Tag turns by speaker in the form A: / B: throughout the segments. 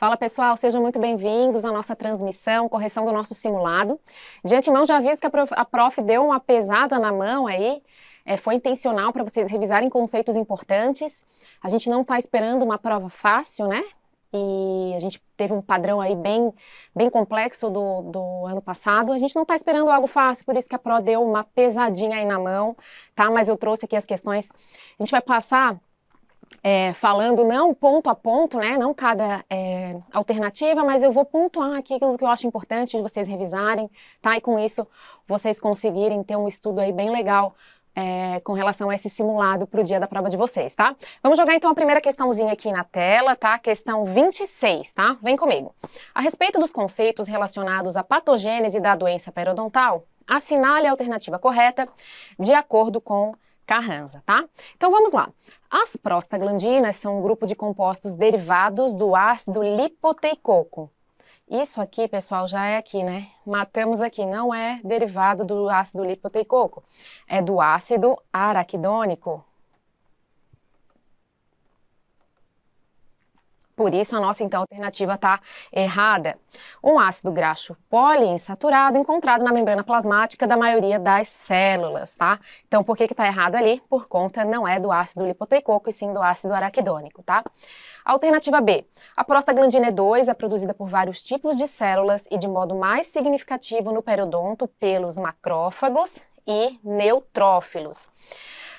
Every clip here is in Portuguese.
A: Fala pessoal, sejam muito bem-vindos à nossa transmissão, correção do nosso simulado. De antemão já aviso que a prof deu uma pesada na mão aí, foi intencional para vocês revisarem conceitos importantes. A gente não está esperando uma prova fácil, né? E a gente teve um padrão aí bem complexo do ano passado. A gente não está esperando algo fácil, por isso que a Pro deu uma pesadinha aí na mão, tá? Mas eu trouxe aqui as questões. A gente vai passar falando não ponto a ponto, né? Não cada alternativa, mas eu vou pontuar aqui aquilo que eu acho importante de vocês revisarem, tá? E com isso vocês conseguirem ter um estudo aí bem legal com relação a esse simulado para o dia da prova de vocês, tá? Vamos jogar então a primeira questãozinha aqui na tela, tá? Questão 26, tá? Vem comigo. A respeito dos conceitos relacionados à patogênese da doença periodontal, assinale a alternativa correta de acordo com Carranza, tá? Então vamos lá. As prostaglandinas são um grupo de compostos derivados do ácido lipoteicoco. Isso aqui, pessoal, já é aqui, né? Matamos aqui, não é derivado do ácido lipoteicoco, é do ácido araquidônico. Por isso, a nossa, então, alternativa está errada. Um ácido graxo poliinsaturado encontrado na membrana plasmática da maioria das células, tá? Então, por que está errado ali? Por conta não é do ácido lipoteicoco, e sim do ácido araquidônico, tá? Alternativa B. A prostaglandina E2 é produzida por vários tipos de células e de modo mais significativo no periodonto pelos macrófagos e neutrófilos.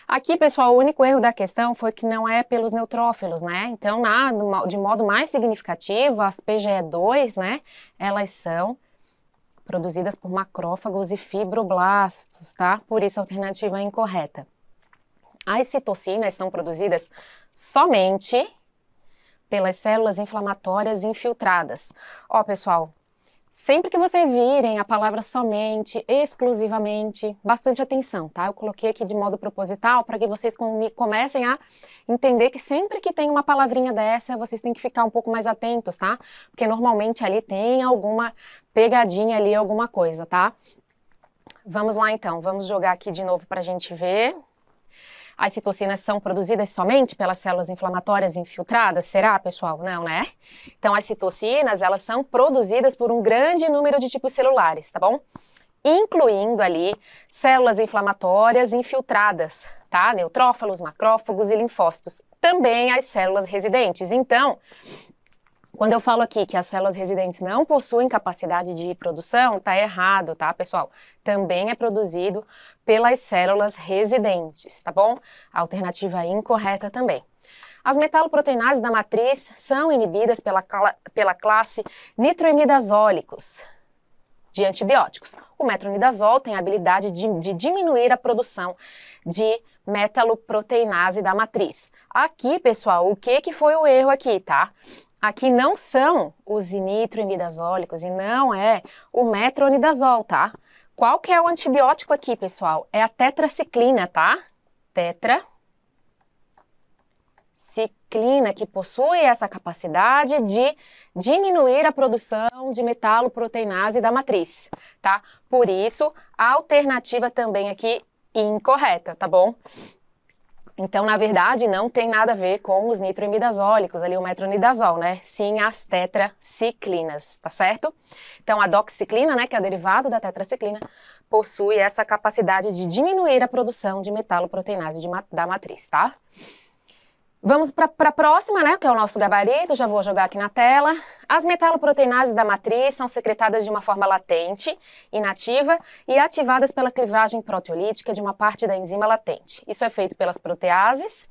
A: Aqui, pessoal, o único erro da questão foi que não é pelos neutrófilos, né? Então, de modo mais significativo, as PGE2, né, elas são produzidas por macrófagos e fibroblastos, tá? Por isso a alternativa é incorreta. As citocinas são produzidas somente pelas células inflamatórias infiltradas. Ó, pessoal, sempre que vocês virem a palavra somente, exclusivamente, bastante atenção, tá? Eu coloquei aqui de modo proposital para que vocês comecem a entender que sempre que tem uma palavrinha dessa, vocês têm que ficar um pouco mais atentos, tá? Porque normalmente ali tem alguma pegadinha ali, alguma coisa, tá? Vamos lá então, vamos jogar aqui de novo para a gente ver. As citocinas são produzidas somente pelas células inflamatórias infiltradas? Será, pessoal? Não, né? Então, as citocinas, elas são produzidas por um grande número de tipos celulares, tá bom? Incluindo ali células inflamatórias infiltradas, tá? Neutrófilos, macrófagos e linfócitos. Também as células residentes. Então, quando eu falo aqui que as células residentes não possuem capacidade de produção, tá errado, tá, pessoal? Também é produzido pelas células residentes, tá bom? A alternativa incorreta também. As metaloproteinases da matriz são inibidas pela classe nitroimidazólicos de antibióticos. O metronidazol tem a habilidade de diminuir a produção de metaloproteinase da matriz. Aqui, pessoal, o que foi o erro aqui, tá? Aqui não são os nitroimidazólicos e não é o metronidazol, tá? Qual que é o antibiótico aqui, pessoal? É a tetraciclina, tá? Tetraciclina, que possui essa capacidade de diminuir a produção de metaloproteinase da matriz, tá? Por isso, a alternativa também aqui incorreta, tá bom? Então, na verdade, não tem nada a ver com os nitroimidazólicos, ali o metronidazol, né? Sim, as tetraciclinas, tá certo? Então, a doxiciclina, né, que é o derivado da tetraciclina, possui essa capacidade de diminuir a produção de metaloproteinase da matriz, tá? Vamos para a próxima, né, que é o nosso gabarito, já vou jogar aqui na tela. As metaloproteinases da matriz são secretadas de uma forma latente, inativa e ativadas pela clivagem proteolítica de uma parte da enzima latente. Isso é feito pelas proteases,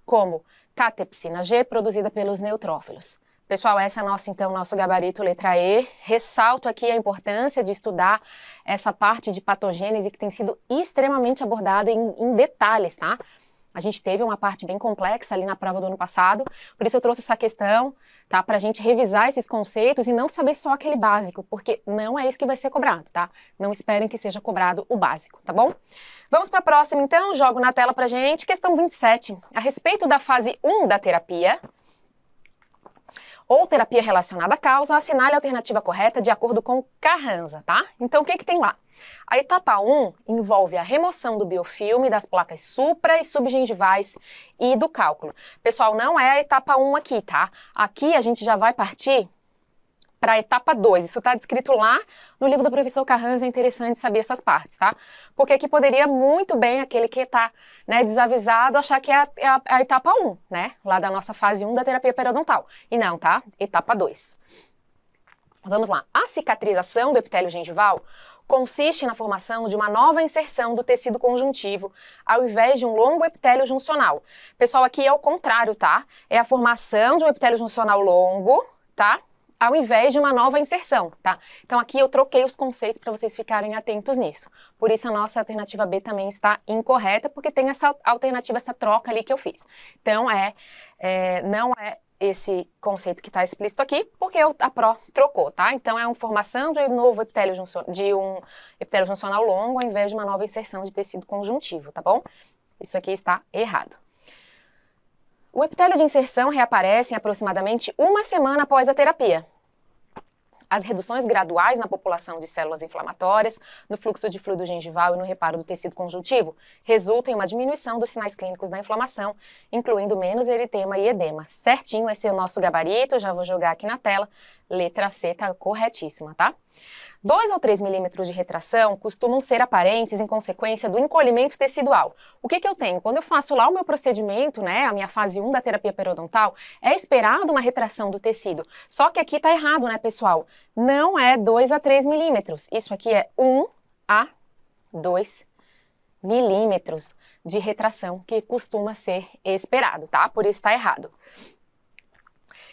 A: como catepsina G, produzida pelos neutrófilos. Pessoal, essa é nosso gabarito letra E. Ressalto aqui a importância de estudar essa parte de patogênese que tem sido extremamente abordada em detalhes, tá? A gente teve uma parte bem complexa ali na prova do ano passado, por isso eu trouxe essa questão, tá? Pra gente revisar esses conceitos e não saber só aquele básico, porque não é isso que vai ser cobrado, tá? Não esperem que seja cobrado o básico, tá bom? Vamos para a próxima, então, jogo na tela pra gente, questão 27. A respeito da fase 1 da terapia, ou terapia relacionada à causa, assinale a alternativa correta de acordo com Carranza, tá? Então, o que que tem lá? A etapa 1 envolve a remoção do biofilme das placas supra e subgengivais e do cálculo. Pessoal, não é a etapa 1 aqui, tá? Aqui a gente já vai partir para a etapa 2. Isso está descrito lá no livro do professor Carranza, é interessante saber essas partes, tá? Porque aqui poderia muito bem aquele que está, né, desavisado achar que é a etapa 1, né? Lá da nossa fase 1 da terapia periodontal. E não, tá? Etapa 2. Vamos lá. A cicatrização do epitélio gengival consiste na formação de uma nova inserção do tecido conjuntivo, ao invés de um longo epitélio juncional. Pessoal, aqui é o contrário, tá? É a formação de um epitélio juncional longo, tá? Ao invés de uma nova inserção, tá? Então aqui eu troquei os conceitos para vocês ficarem atentos nisso. Por isso a nossa alternativa B também está incorreta, porque tem essa alternativa, essa troca ali que eu fiz. Então não é esse conceito que está explícito aqui, porque a PRO trocou, tá? Então é uma formação de um novo epitélio juncional longo, ao invés de uma nova inserção de tecido conjuntivo, tá bom? Isso aqui está errado. O epitélio de inserção reaparece em aproximadamente uma semana após a terapia. As reduções graduais na população de células inflamatórias, no fluxo de fluido gengival e no reparo do tecido conjuntivo resultam em uma diminuição dos sinais clínicos da inflamação, incluindo menos eritema e edema. Certinho, esse é o nosso gabarito, já vou jogar aqui na tela. Letra C está corretíssima, tá? 2 ou 3 milímetros de retração costumam ser aparentes em consequência do encolhimento tecidual. O que eu tenho? Quando eu faço lá o meu procedimento, né, a minha fase 1 da terapia periodontal, é esperado uma retração do tecido. Só que aqui tá errado, né, pessoal? Não é 2 a 3 milímetros. Isso aqui é 1 a 2 milímetros de retração que costuma ser esperado, tá? Por isso tá errado.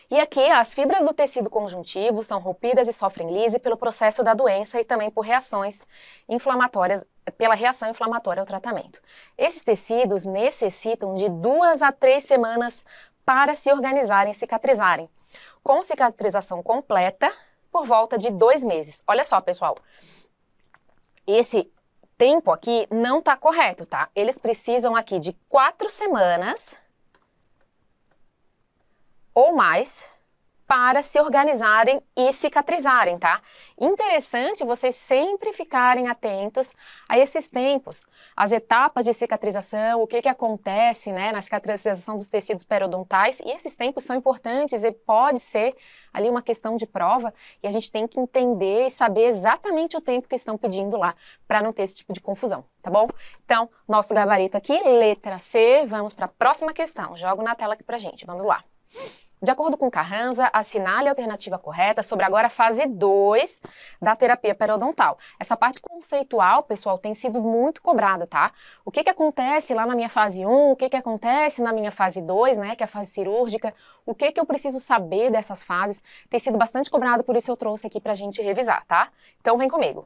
A: E aqui, as fibras do tecido conjuntivo são rompidas e sofrem lise pelo processo da doença e também por reações inflamatórias, pela reação inflamatória ao tratamento. Esses tecidos necessitam de 2 a 3 semanas para se organizarem e cicatrizarem, com cicatrização completa por volta de 2 meses. Olha só, pessoal, esse tempo aqui não está correto, tá? Eles precisam aqui de 4 semanas ou mais para se organizarem e cicatrizarem, tá? Interessante vocês sempre ficarem atentos a esses tempos, as etapas de cicatrização, o que acontece, né, na cicatrização dos tecidos periodontais, e esses tempos são importantes e pode ser ali uma questão de prova, e a gente tem que entender e saber exatamente o tempo que estão pedindo lá, para não ter esse tipo de confusão, tá bom? Então, nosso gabarito aqui, letra C, vamos para a próxima questão. Jogo na tela aqui pra gente, vamos lá. De acordo com Carranza, assinale a alternativa correta sobre agora a fase 2 da terapia periodontal. Essa parte conceitual, pessoal, tem sido muito cobrada, tá? O que acontece lá na minha fase 1, o que acontece na minha fase 2, né, que é a fase cirúrgica, o que eu preciso saber dessas fases, tem sido bastante cobrado, por isso eu trouxe aqui pra gente revisar, tá? Então vem comigo.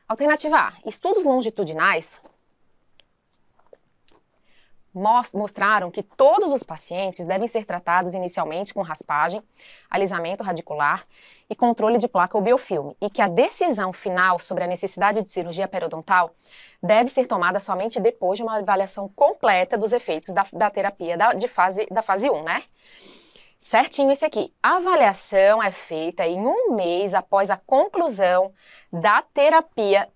A: Alternativa A, estudos longitudinais mostraram que todos os pacientes devem ser tratados inicialmente com raspagem, alisamento radicular e controle de placa ou biofilme, e que a decisão final sobre a necessidade de cirurgia periodontal deve ser tomada somente depois de uma avaliação completa dos efeitos da terapia da fase 1, né? Certinho esse aqui. A avaliação é feita em 1 mês após a conclusão da terapia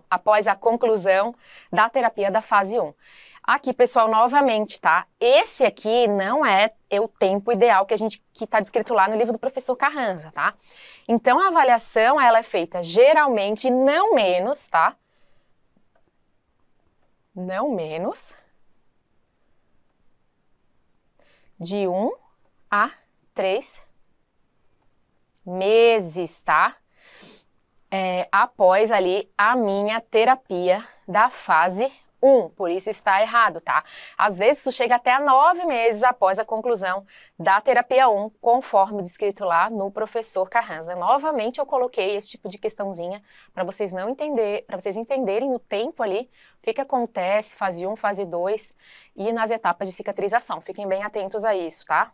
A: após a conclusão da terapia da fase 1. Aqui, pessoal, novamente, tá? Esse aqui não é o tempo ideal que está descrito lá no livro do professor Carranza, tá? Então, a avaliação, ela é feita geralmente não menos, tá? Não menos de 1 a 3 meses, tá? Após ali a minha terapia da fase 1, por isso está errado, tá? Às vezes isso chega até a 9 meses após a conclusão da terapia 1, conforme descrito lá no professor Carranza. Novamente eu coloquei esse tipo de questãozinha para vocês entenderem o tempo ali, o que acontece, fase 1, fase 2 e nas etapas de cicatrização. Fiquem bem atentos a isso, tá?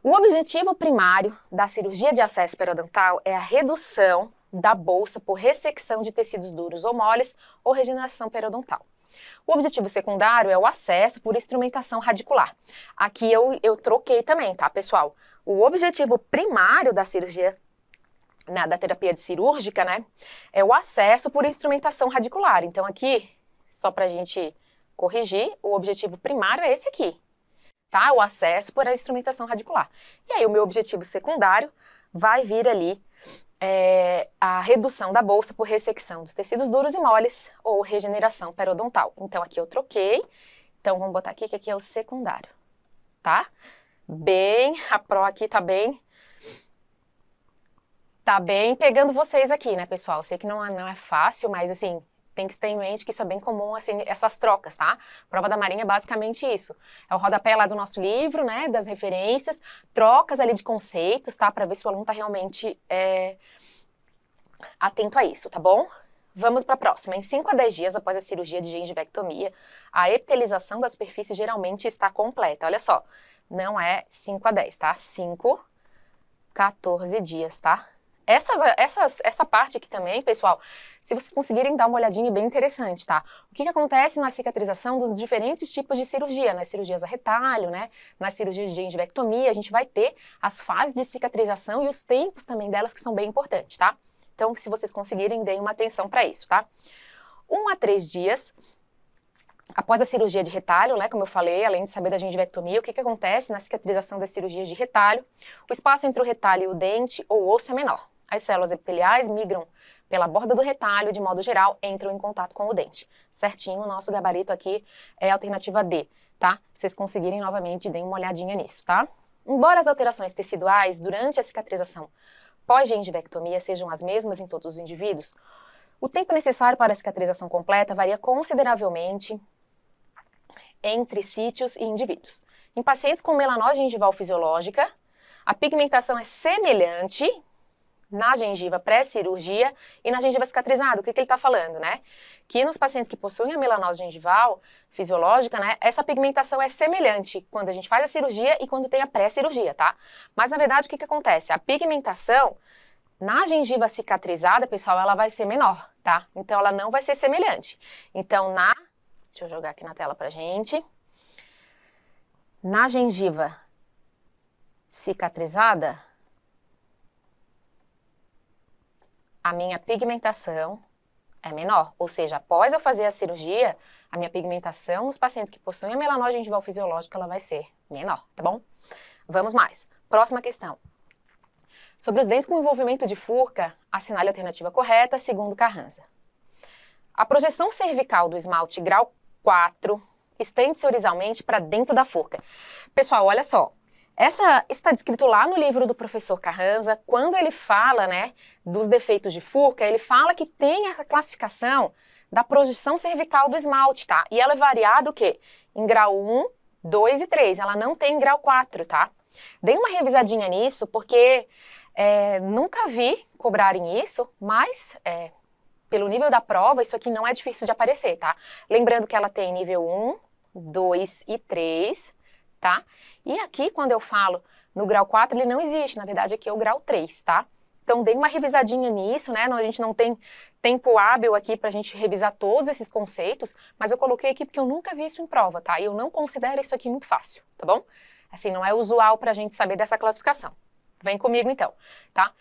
A: O objetivo primário da cirurgia de acesso periodontal é a redução da bolsa por ressecção de tecidos duros ou moles ou regeneração periodontal. O objetivo secundário é o acesso por instrumentação radicular. Aqui eu troquei também, tá, pessoal? O objetivo primário da cirurgia, da terapia cirúrgica, né, é o acesso por instrumentação radicular. Então aqui, só pra gente corrigir, o objetivo primário é esse aqui. tá? O acesso por a instrumentação radicular. E aí o meu objetivo secundário vai vir ali a redução da bolsa por ressecção dos tecidos duros e moles ou regeneração periodontal. Então aqui eu troquei, então vamos botar aqui que aqui é o secundário, tá? A pró aqui tá bem pegando vocês aqui, né, pessoal? Eu sei que não é fácil, mas assim, tem que ter em mente que isso é bem comum, assim, essas trocas, tá? Prova da Marinha é basicamente isso. É o rodapé lá do nosso livro, né, das referências, trocas ali de conceitos, tá? Para ver se o aluno tá realmente atento a isso, tá bom? Vamos para a próxima. Em 5 a 10 dias após a cirurgia de gengivectomia, a epitelização da superfície geralmente está completa. Olha só, não é 5 a 10, tá? 5, 14 dias, tá? Essa parte aqui também, pessoal, se vocês conseguirem dar uma olhadinha, é bem interessante, tá? O que acontece na cicatrização dos diferentes tipos de cirurgia, nas cirurgias a retalho, né? Nas cirurgias de gengivectomia, a gente vai ter as fases de cicatrização e os tempos também delas que são bem importantes, tá? Então, se vocês conseguirem, deem uma atenção para isso, tá? 1 a 3 dias após a cirurgia de retalho, né, como eu falei, além de saber da gengivectomia, o que acontece na cicatrização das cirurgias de retalho? O espaço entre o retalho e o dente ou osso é menor. As células epiteliais migram pela borda do retalho e, de modo geral, entram em contato com o dente. Certinho, o nosso gabarito aqui é a alternativa D, tá? Se vocês conseguirem, novamente, deem uma olhadinha nisso, tá? Embora as alterações teciduais durante a cicatrização pós-gengivectomia sejam as mesmas em todos os indivíduos, o tempo necessário para a cicatrização completa varia consideravelmente entre sítios e indivíduos. Em pacientes com melanose gengival fisiológica, a pigmentação é semelhante na gengiva pré-cirurgia e na gengiva cicatrizada. O que ele está falando, né? Que nos pacientes que possuem a melanose gengival fisiológica, né, essa pigmentação é semelhante quando a gente faz a cirurgia e quando tem a pré-cirurgia, tá? Mas, na verdade, o que acontece? A pigmentação na gengiva cicatrizada, pessoal, ela vai ser menor, tá? Então, ela não vai ser semelhante. Então, deixa eu jogar aqui na tela pra gente. Na gengiva cicatrizada, a minha pigmentação é menor. Ou seja, após eu fazer a cirurgia, a minha pigmentação nos pacientes que possuem a melanose gengival fisiológica, ela vai ser menor, tá bom? Vamos mais. Próxima questão. Sobre os dentes com envolvimento de furca, assinale a alternativa correta, segundo Carranza. A projeção cervical do esmalte grau 4 estende-se horizontalmente para dentro da furca. Pessoal, olha só. Isso está descrito lá no livro do professor Carranza. Quando ele fala, né, dos defeitos de furca, ele fala que tem essa classificação da projeção cervical do esmalte, tá? E ela é variada o quê? Em grau 1, 2 e 3. Ela não tem em grau 4, tá? Dei uma revisadinha nisso, porque nunca vi cobrarem isso, mas pelo nível da prova, isso aqui não é difícil de aparecer, tá? Lembrando que ela tem nível 1, 2 e 3, tá? E aqui, quando eu falo no grau 4, ele não existe, na verdade aqui é o grau 3, tá? Então, dei uma revisadinha nisso, né? A gente não tem tempo hábil aqui pra gente revisar todos esses conceitos, mas eu coloquei aqui porque eu nunca vi isso em prova, tá? E eu não considero isso aqui muito fácil, tá bom? Assim, não é usual pra gente saber dessa classificação. Vem comigo, então, tá?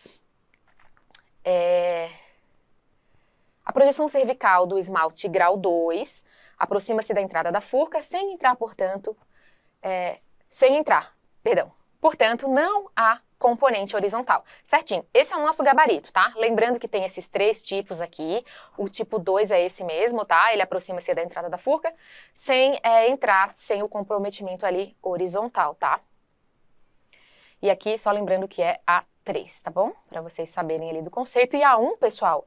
A: A projeção cervical do esmalte grau 2 aproxima-se da entrada da furca sem entrar, portanto, Portanto, não há componente horizontal. Certinho, esse é o nosso gabarito, tá? Lembrando que tem esses 3 tipos aqui, o tipo 2 é esse mesmo, tá? Ele aproxima-se da entrada da furca, sem entrar, sem o comprometimento ali horizontal, tá? E aqui, só lembrando que é a 3, tá bom? Para vocês saberem ali do conceito. E a 1, pessoal,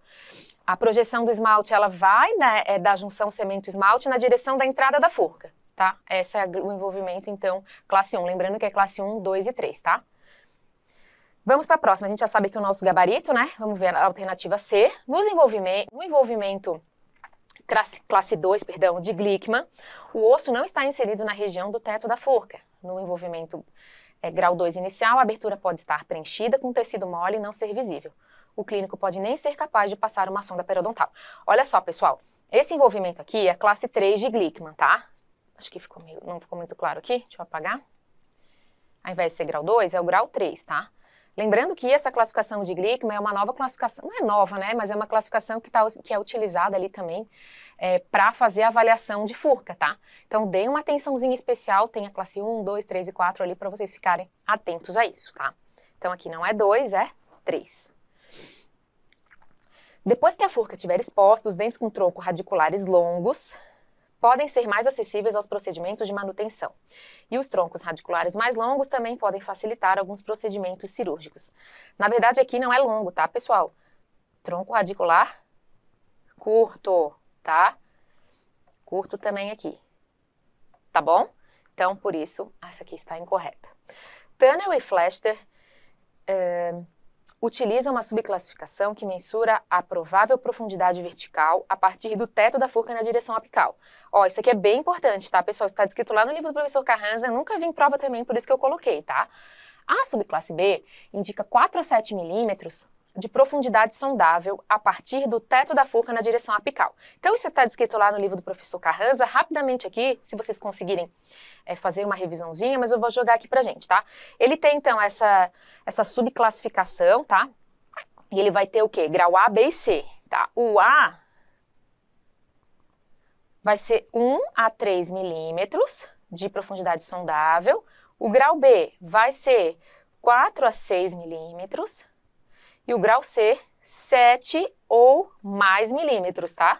A: a projeção do esmalte, ela vai da junção cemento-esmalte na direção da entrada da furca. Tá? Esse é o envolvimento, então, classe 1. Lembrando que é classe 1, 2 e 3, tá? Vamos para a próxima. A gente já sabe que o nosso gabarito, né? Vamos ver a alternativa C. No envolvimento classe 2, perdão, de Glickman, o osso não está inserido na região do teto da forca. No envolvimento grau 2 inicial, a abertura pode estar preenchida com tecido mole e não ser visível. O clínico pode nem ser capaz de passar uma sonda periodontal. Olha só, pessoal. Esse envolvimento aqui é classe 3 de Glickman, tá? Acho que não ficou muito claro aqui, deixa eu apagar. Ao invés de ser grau 2, é o grau 3, tá? Lembrando que essa classificação de Glickman é uma nova classificação, não é nova, né? Mas é uma classificação que é utilizada ali também para fazer a avaliação de Furca, tá? Então, deem uma atençãozinha especial, tem a classe 1, 2, 3 e 4 ali para vocês ficarem atentos a isso, tá? Então, aqui não é 2, é 3. Depois que a Furca estiver exposta, os dentes com tronco radiculares longos podem ser mais acessíveis aos procedimentos de manutenção. E os troncos radiculares mais longos também podem facilitar alguns procedimentos cirúrgicos. Na verdade, aqui não é longo, tá, pessoal? Tronco radicular curto, tá? Curto também aqui, tá bom? Então, por isso, essa aqui está incorreta. Tunnell e Flester utiliza uma subclassificação que mensura a provável profundidade vertical a partir do teto da Furca na direção apical. Ó, isso aqui é bem importante, tá, pessoal? Está descrito lá no livro do professor Carranza, nunca vi em prova também, por isso que eu coloquei, tá? A subclasse B indica 4 a 7 milímetros de profundidade sondável a partir do teto da Furca na direção apical. Então, isso está descrito lá no livro do professor Carranza, rapidamente aqui, se vocês conseguirem fazer uma revisãozinha, mas eu vou jogar aqui pra gente, tá? Ele tem, então, essa subclassificação, tá? E ele vai ter o quê? Grau A, B e C, tá? O A vai ser 1 a 3 milímetros de profundidade sondável. O grau B vai ser 4 a 6 milímetros. E o grau C, 7 ou mais milímetros, tá?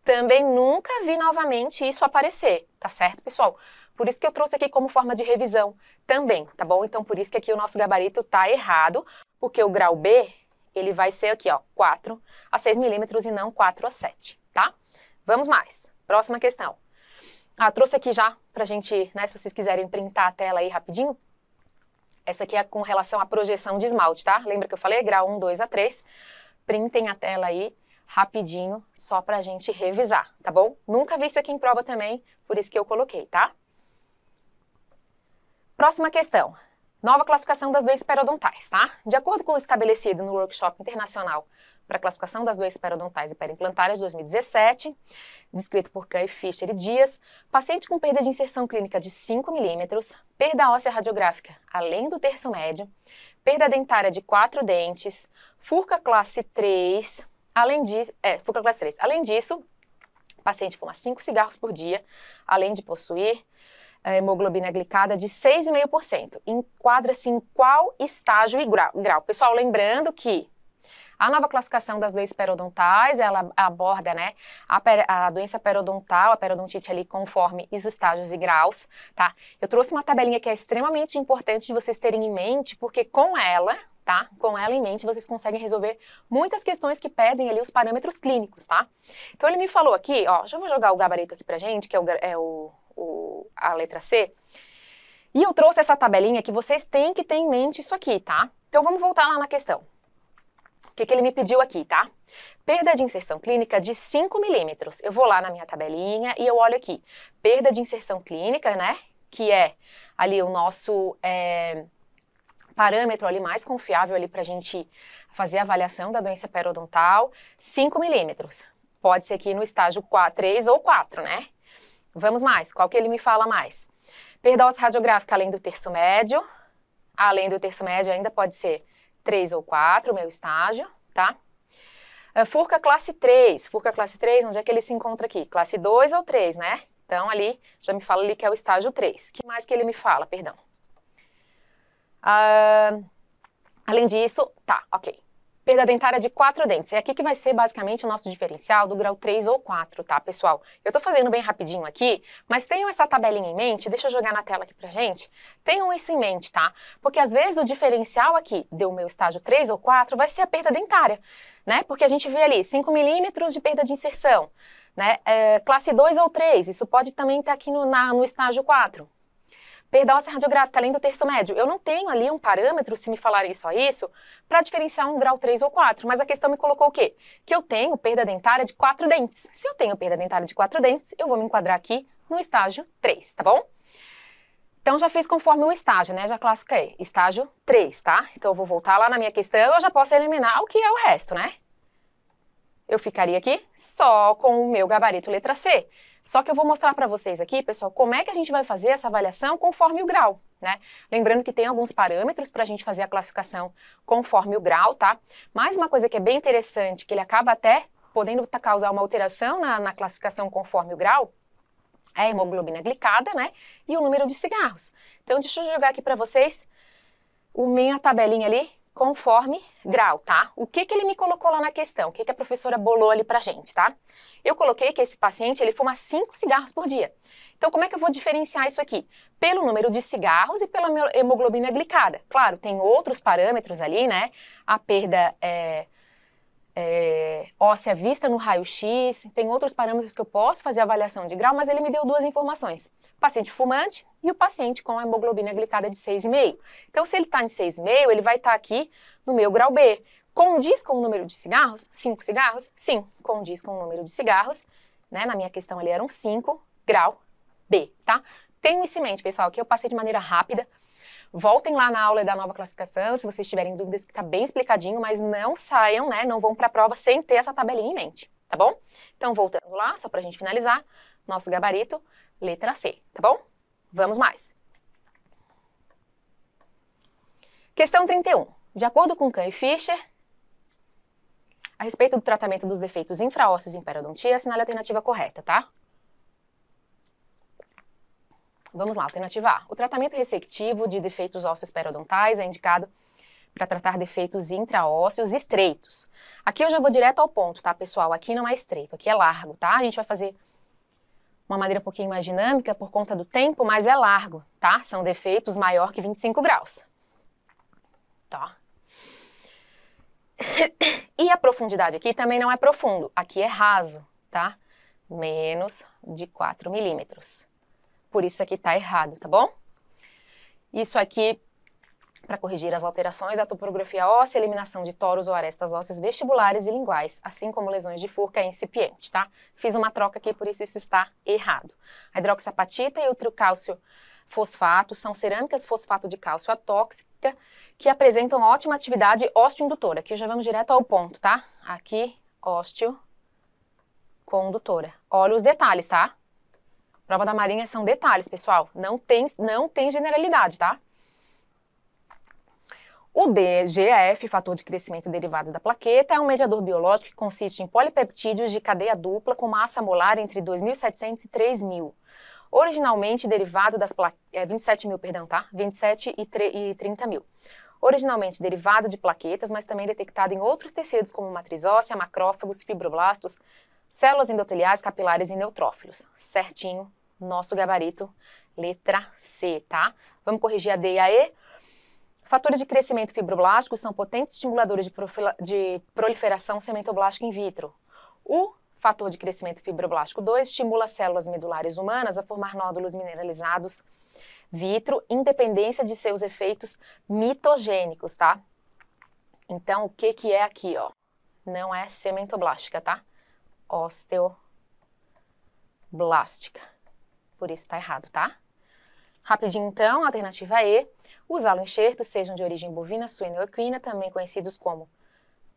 A: Também nunca vi novamente isso aparecer, tá certo, pessoal? Por isso que eu trouxe aqui como forma de revisão também, tá bom? Então, por isso que aqui o nosso gabarito tá errado, porque o grau B, ele vai ser aqui, ó, 4 a 6 milímetros e não 4 a 7, tá? Vamos mais. Próxima questão. Trouxe aqui já pra gente, né, se vocês quiserem printar a tela aí rapidinho. Essa aqui é com relação à projeção de esmalte, tá? Lembra que eu falei? Grau 1, 2 a 3. Printem a tela aí rapidinho, só pra gente revisar, tá bom? Nunca vi isso aqui em prova também, por isso que eu coloquei, tá? Próxima questão. Nova classificação das doenças periodontais, tá? De acordo com o estabelecido no Workshop Internacional para a Classificação das Doenças Periodontais e Perimplantárias de 2017, descrito por Kahn, Fischer e Dias, paciente com perda de inserção clínica de 5 milímetros, perda óssea radiográfica além do terço médio, perda dentária de 4 dentes, Furca classe 3, Furca classe 3. Além disso, o paciente fuma 5 cigarros por dia, além de possuir hemoglobina glicada de 6,5%. Enquadra-se em qual estágio e grau? Pessoal, lembrando que a nova classificação das doenças periodontais, ela aborda, né, a doença periodontal, a periodontite ali conforme os estágios e graus, tá? Eu trouxe uma tabelinha que é extremamente importante de vocês terem em mente, porque com ela, tá? Com ela em mente, vocês conseguem resolver muitas questões que pedem ali os parâmetros clínicos, tá? Então ele me falou aqui, ó, já vou jogar o gabarito aqui pra gente, que é a letra C. E eu trouxe essa tabelinha que vocês têm que ter em mente isso aqui, tá? Então vamos voltar lá na questão. O que ele me pediu aqui, tá? Perda de inserção clínica de 5 milímetros. Eu vou lá na minha tabelinha e eu olho aqui. Perda de inserção clínica, né? Que é ali o nosso parâmetro ali mais confiável ali pra gente fazer a avaliação da doença periodontal. 5 milímetros. Pode ser aqui no estágio 3 ou 4, né? Vamos mais. Qual que ele me fala mais? Perda óssea radiográfica além do terço médio. Além do terço médio ainda pode ser 3 ou 4, meu estágio, tá? Furca classe 3. Furca classe 3, onde é que ele se encontra aqui? Classe 2 ou 3, né? Então, ali, já me fala ali que é o estágio 3. O que mais que ele me fala? Perdão. Além disso, tá, ok. Perda dentária de 4 dentes. É aqui que vai ser basicamente o nosso diferencial do grau 3 ou 4, tá, pessoal? Eu tô fazendo bem rapidinho aqui, mas tenham essa tabelinha em mente, deixa eu jogar na tela aqui pra gente. Tenham isso em mente, tá? Porque às vezes o diferencial aqui do meu estágio 3 ou 4 vai ser a perda dentária, né? Porque a gente vê ali 5 milímetros de perda de inserção, né? Classe 2 ou 3, isso pode também estar aqui no estágio 4. Perda óssea radiográfica além do terço médio. Eu não tenho ali um parâmetro, se me falarem só isso, para diferenciar um grau 3 ou 4. Mas a questão me colocou o quê? Que eu tenho perda dentária de 4 dentes. Se eu tenho perda dentária de 4 dentes, eu vou me enquadrar aqui no estágio 3, tá bom? Então, já fiz conforme o estágio, né? Já classifiquei. Estágio 3, tá? Então, eu vou voltar lá na minha questão e eu já posso eliminar o que é o resto, né? Eu ficaria aqui só com o meu gabarito letra C. Só que eu vou mostrar para vocês aqui, pessoal, como é que a gente vai fazer essa avaliação conforme o grau, né? Lembrando que tem alguns parâmetros para a gente fazer a classificação conforme o grau, tá? Mas uma coisa que é bem interessante, que ele acaba até podendo causar uma alteração na classificação conforme o grau, é a hemoglobina glicada, né? E o número de cigarros. Então, deixa eu jogar aqui para vocês minha tabelinha ali, conforme grau, tá? O que ele me colocou lá na questão? O que a professora bolou ali pra gente, tá? Eu coloquei que esse paciente, ele fuma 5 cigarros por dia. Então, como é que eu vou diferenciar isso aqui? Pelo número de cigarros e pela hemoglobina glicada. Claro, tem outros parâmetros ali, né? A perda óssea vista no raio-x, tem outros parâmetros que eu posso fazer avaliação de grau, mas ele me deu duas informações. O paciente fumante e o paciente com a hemoglobina glicada de 6,5. Então, se ele está em 6,5, ele vai estar aqui no meu grau B. Condiz com o número de cigarros? 5 cigarros? Sim, condiz com o número de cigarros. Né? Na minha questão ali eram 5, grau B, tá? Tenham isso em mente, pessoal, que eu passei de maneira rápida. Voltem lá na aula da nova classificação, se vocês tiverem dúvidas, que está bem explicadinho, mas não saiam, né? Não vão para a prova sem ter essa tabelinha em mente, tá bom? Então, voltando lá, só para a gente finalizar, nosso gabarito, letra C, tá bom? Vamos mais. Questão 31. De acordo com Kahn e Fischer, a respeito do tratamento dos defeitos infraósseos em periodontia, assinale a alternativa correta, tá? Vamos lá, alternativa A. O tratamento ressectivo de defeitos ósseos periodontais é indicado para tratar defeitos intraósseos estreitos. Aqui eu já vou direto ao ponto, tá, pessoal? Aqui não é estreito, aqui é largo, tá? A gente vai fazer uma maneira um pouquinho mais dinâmica por conta do tempo, mas é largo, tá? São defeitos maior que 25 graus. Tá? E a profundidade aqui também não é profundo, aqui é raso, tá? Menos de 4 milímetros. Por isso aqui tá errado, tá bom? Isso aqui, para corrigir as alterações da topografia óssea, eliminação de toros ou arestas ósseas vestibulares e linguais, assim como lesões de furca incipiente, tá? Fiz uma troca aqui, por isso está errado. A hidroxapatita e o tricálcio fosfato são cerâmicas fosfato de cálcio atóxica que apresentam ótima atividade osteoindutora. Aqui já vamos direto ao ponto, tá? Aqui, osteocondutora. Olha os detalhes, tá? Prova da Marinha são detalhes, pessoal. Não tem generalidade, tá? O DGF, fator de crescimento derivado da plaqueta, é um mediador biológico que consiste em polipeptídeos de cadeia dupla com massa molar entre 2.700 e 3.000. Originalmente derivado das plaquetas... 27.000, perdão, tá? 27 e 30.000. Originalmente derivado de plaquetas, mas também detectado em outros tecidos como matriz óssea, macrófagos, fibroblastos, células endoteliais, capilares e neutrófilos. Certinho, nosso gabarito, letra C, tá? Vamos corrigir a D e a E. Fatores de crescimento fibroblásticos são potentes estimuladores de proliferação sementoblástica in vitro. O fator de crescimento fibroblástico 2 estimula células medulares humanas a formar nódulos mineralizados vitro, independência de seus efeitos mitogênicos, tá? Então, o que é aqui, ó? Não é sementoblástica, tá? Osteoblástica. Por isso tá errado, tá? Rapidinho, então, alternativa E. Os haloenxertos, sejam de origem bovina, suína ou equina, também conhecidos como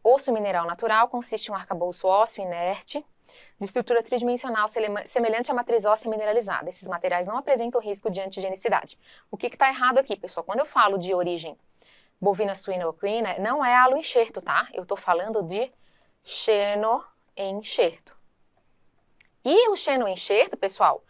A: osso mineral natural, consiste em um arcabouço ósseo inerte, de estrutura tridimensional semelhante à matriz óssea mineralizada. Esses materiais não apresentam risco de antigenicidade. O que está errado aqui, pessoal? Quando eu falo de origem bovina, suína ou equina, não é haloenxerto, tá? Eu estou falando de xenoenxerto. E o xenoenxerto, pessoal,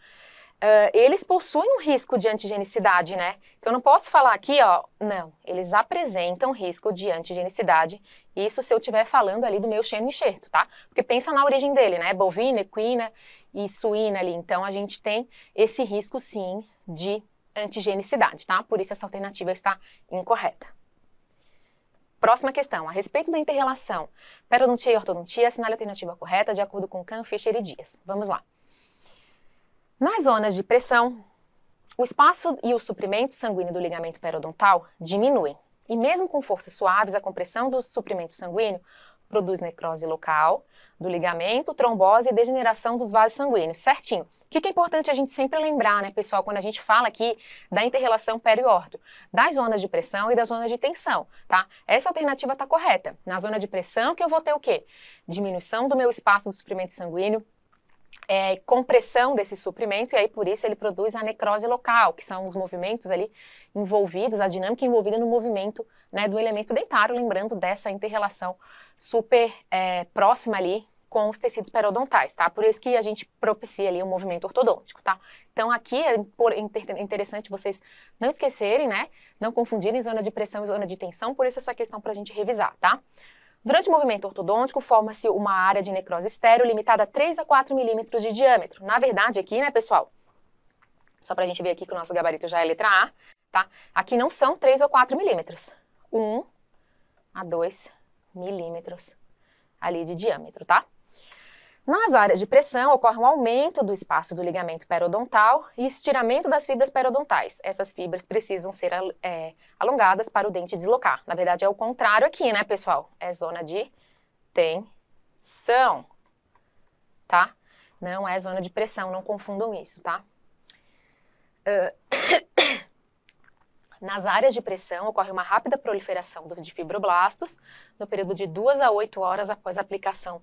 A: eles possuem um risco de antigenicidade, né? Então, eu não posso falar aqui, ó, não, eles apresentam risco de antigenicidade, isso se eu estiver falando ali do meu xenoenxerto, tá? Porque pensa na origem dele, né? Bovina, equina e suína ali, então a gente tem esse risco, sim, de antigenicidade, tá? Por isso essa alternativa está incorreta. Próxima questão, a respeito da inter-relação periodontia e ortodontia, assinale a alternativa correta de acordo com Kahn, Fischer e Dias. Vamos lá. Nas zonas de pressão, o espaço e o suprimento sanguíneo do ligamento periodontal diminuem. E mesmo com forças suaves, a compressão do suprimento sanguíneo produz necrose local do ligamento, trombose e degeneração dos vasos sanguíneos. Certinho. O que é importante a gente sempre lembrar, né, pessoal, quando a gente fala aqui da inter-relação peri-orto, das zonas de pressão e das zonas de tensão, tá? Essa alternativa está correta. Na zona de pressão que eu vou ter o quê? Diminuição do meu espaço do suprimento sanguíneo, compressão desse suprimento, e aí por isso ele produz a necrose local, que são os movimentos ali envolvidos, a dinâmica envolvida no movimento, né, do elemento dentário, lembrando dessa inter-relação super próxima ali com os tecidos periodontais, tá? Por isso que a gente propicia ali o movimento ortodôntico, tá? Então aqui é interessante vocês não esquecerem, né, não confundirem zona de pressão e zona de tensão, por isso essa questão pra gente revisar, tá? Durante o movimento ortodôntico, forma-se uma área de necrose estéreo limitada a 3 a 4 milímetros de diâmetro. Na verdade, aqui, né, pessoal? Só para a gente ver aqui que o nosso gabarito já é letra A, tá? Aqui não são 3 ou 4 milímetros. 1 a 2 milímetros ali de diâmetro, tá? Nas áreas de pressão, ocorre um aumento do espaço do ligamento periodontal e estiramento das fibras periodontais. Essas fibras precisam ser alongadas para o dente deslocar. Na verdade, é o contrário aqui, né, pessoal? É zona de tensão, tá? Não é zona de pressão, não confundam isso, tá? Nas áreas de pressão, ocorre uma rápida proliferação de fibroblastos no período de 2 a 8 horas após a aplicação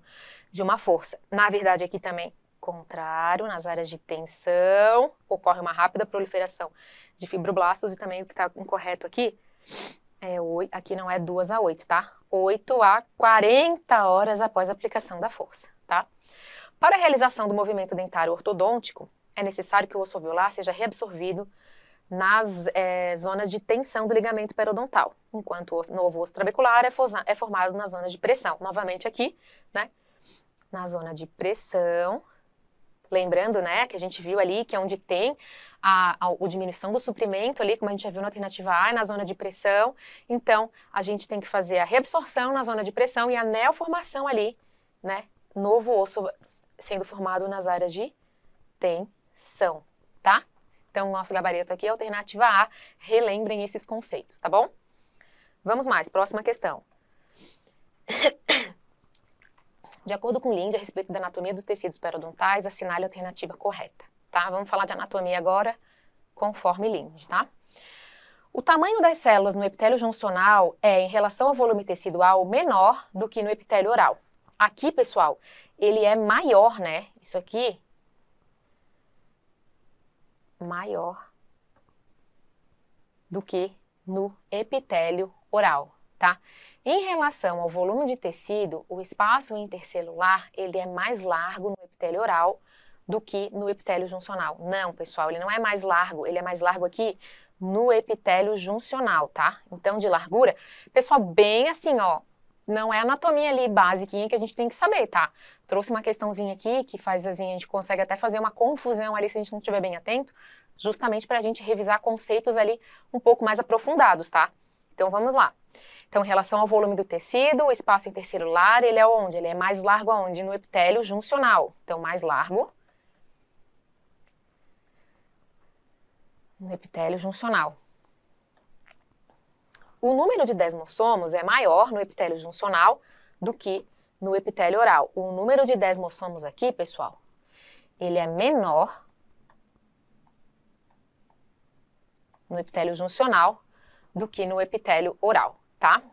A: de uma força. Na verdade, aqui também, contrário, nas áreas de tensão, ocorre uma rápida proliferação de fibroblastos, e também o que está incorreto aqui, aqui não é 2 a 8, tá? 8 a 40 horas após a aplicação da força, tá? Para a realização do movimento dentário ortodôntico, é necessário que o osso alveolar seja reabsorvido nas zonas de tensão do ligamento periodontal, enquanto o novo osso trabecular é formado na zona de pressão. Novamente aqui, né, na zona de pressão, lembrando, né, que a gente viu ali que é onde tem a diminuição do suprimento ali, como a gente já viu na alternativa A, é na zona de pressão. Então, a gente tem que fazer a reabsorção na zona de pressão e a neoformação ali, né, novo osso sendo formado nas áreas de tensão, tá? Então, o nosso gabarito aqui é a alternativa A. Relembrem esses conceitos, tá bom? Vamos mais, próxima questão. De acordo com Linde, a respeito da anatomia dos tecidos periodontais, assinale a alternativa correta, tá? Vamos falar de anatomia agora, conforme Linde, tá? O tamanho das células no epitélio juncional é, em relação ao volume tecidual, menor do que no epitélio oral. Aqui, pessoal, ele é maior, né? Isso aqui maior do que no epitélio oral, tá? Em relação ao volume de tecido, o espaço intercelular, ele é mais largo no epitélio oral do que no epitélio juncional. Não, pessoal, ele não é mais largo, ele é mais largo aqui no epitélio juncional, tá? Então, de largura, pessoal, bem assim, ó, não é anatomia ali basiquinha que a gente tem que saber, tá? Trouxe uma questãozinha aqui que faz assim, a gente consegue até fazer uma confusão ali se a gente não estiver bem atento, justamente para a gente revisar conceitos ali um pouco mais aprofundados, tá? Então vamos lá. Então, em relação ao volume do tecido, o espaço intercelular, ele é onde? Ele é mais largo aonde? No epitélio juncional. Então, mais largo no epitélio juncional. O número de desmossomos é maior no epitélio juncional do que no epitélio oral. O número de desmossomos aqui, pessoal, ele é menor no epitélio juncional do que no epitélio oral, tá?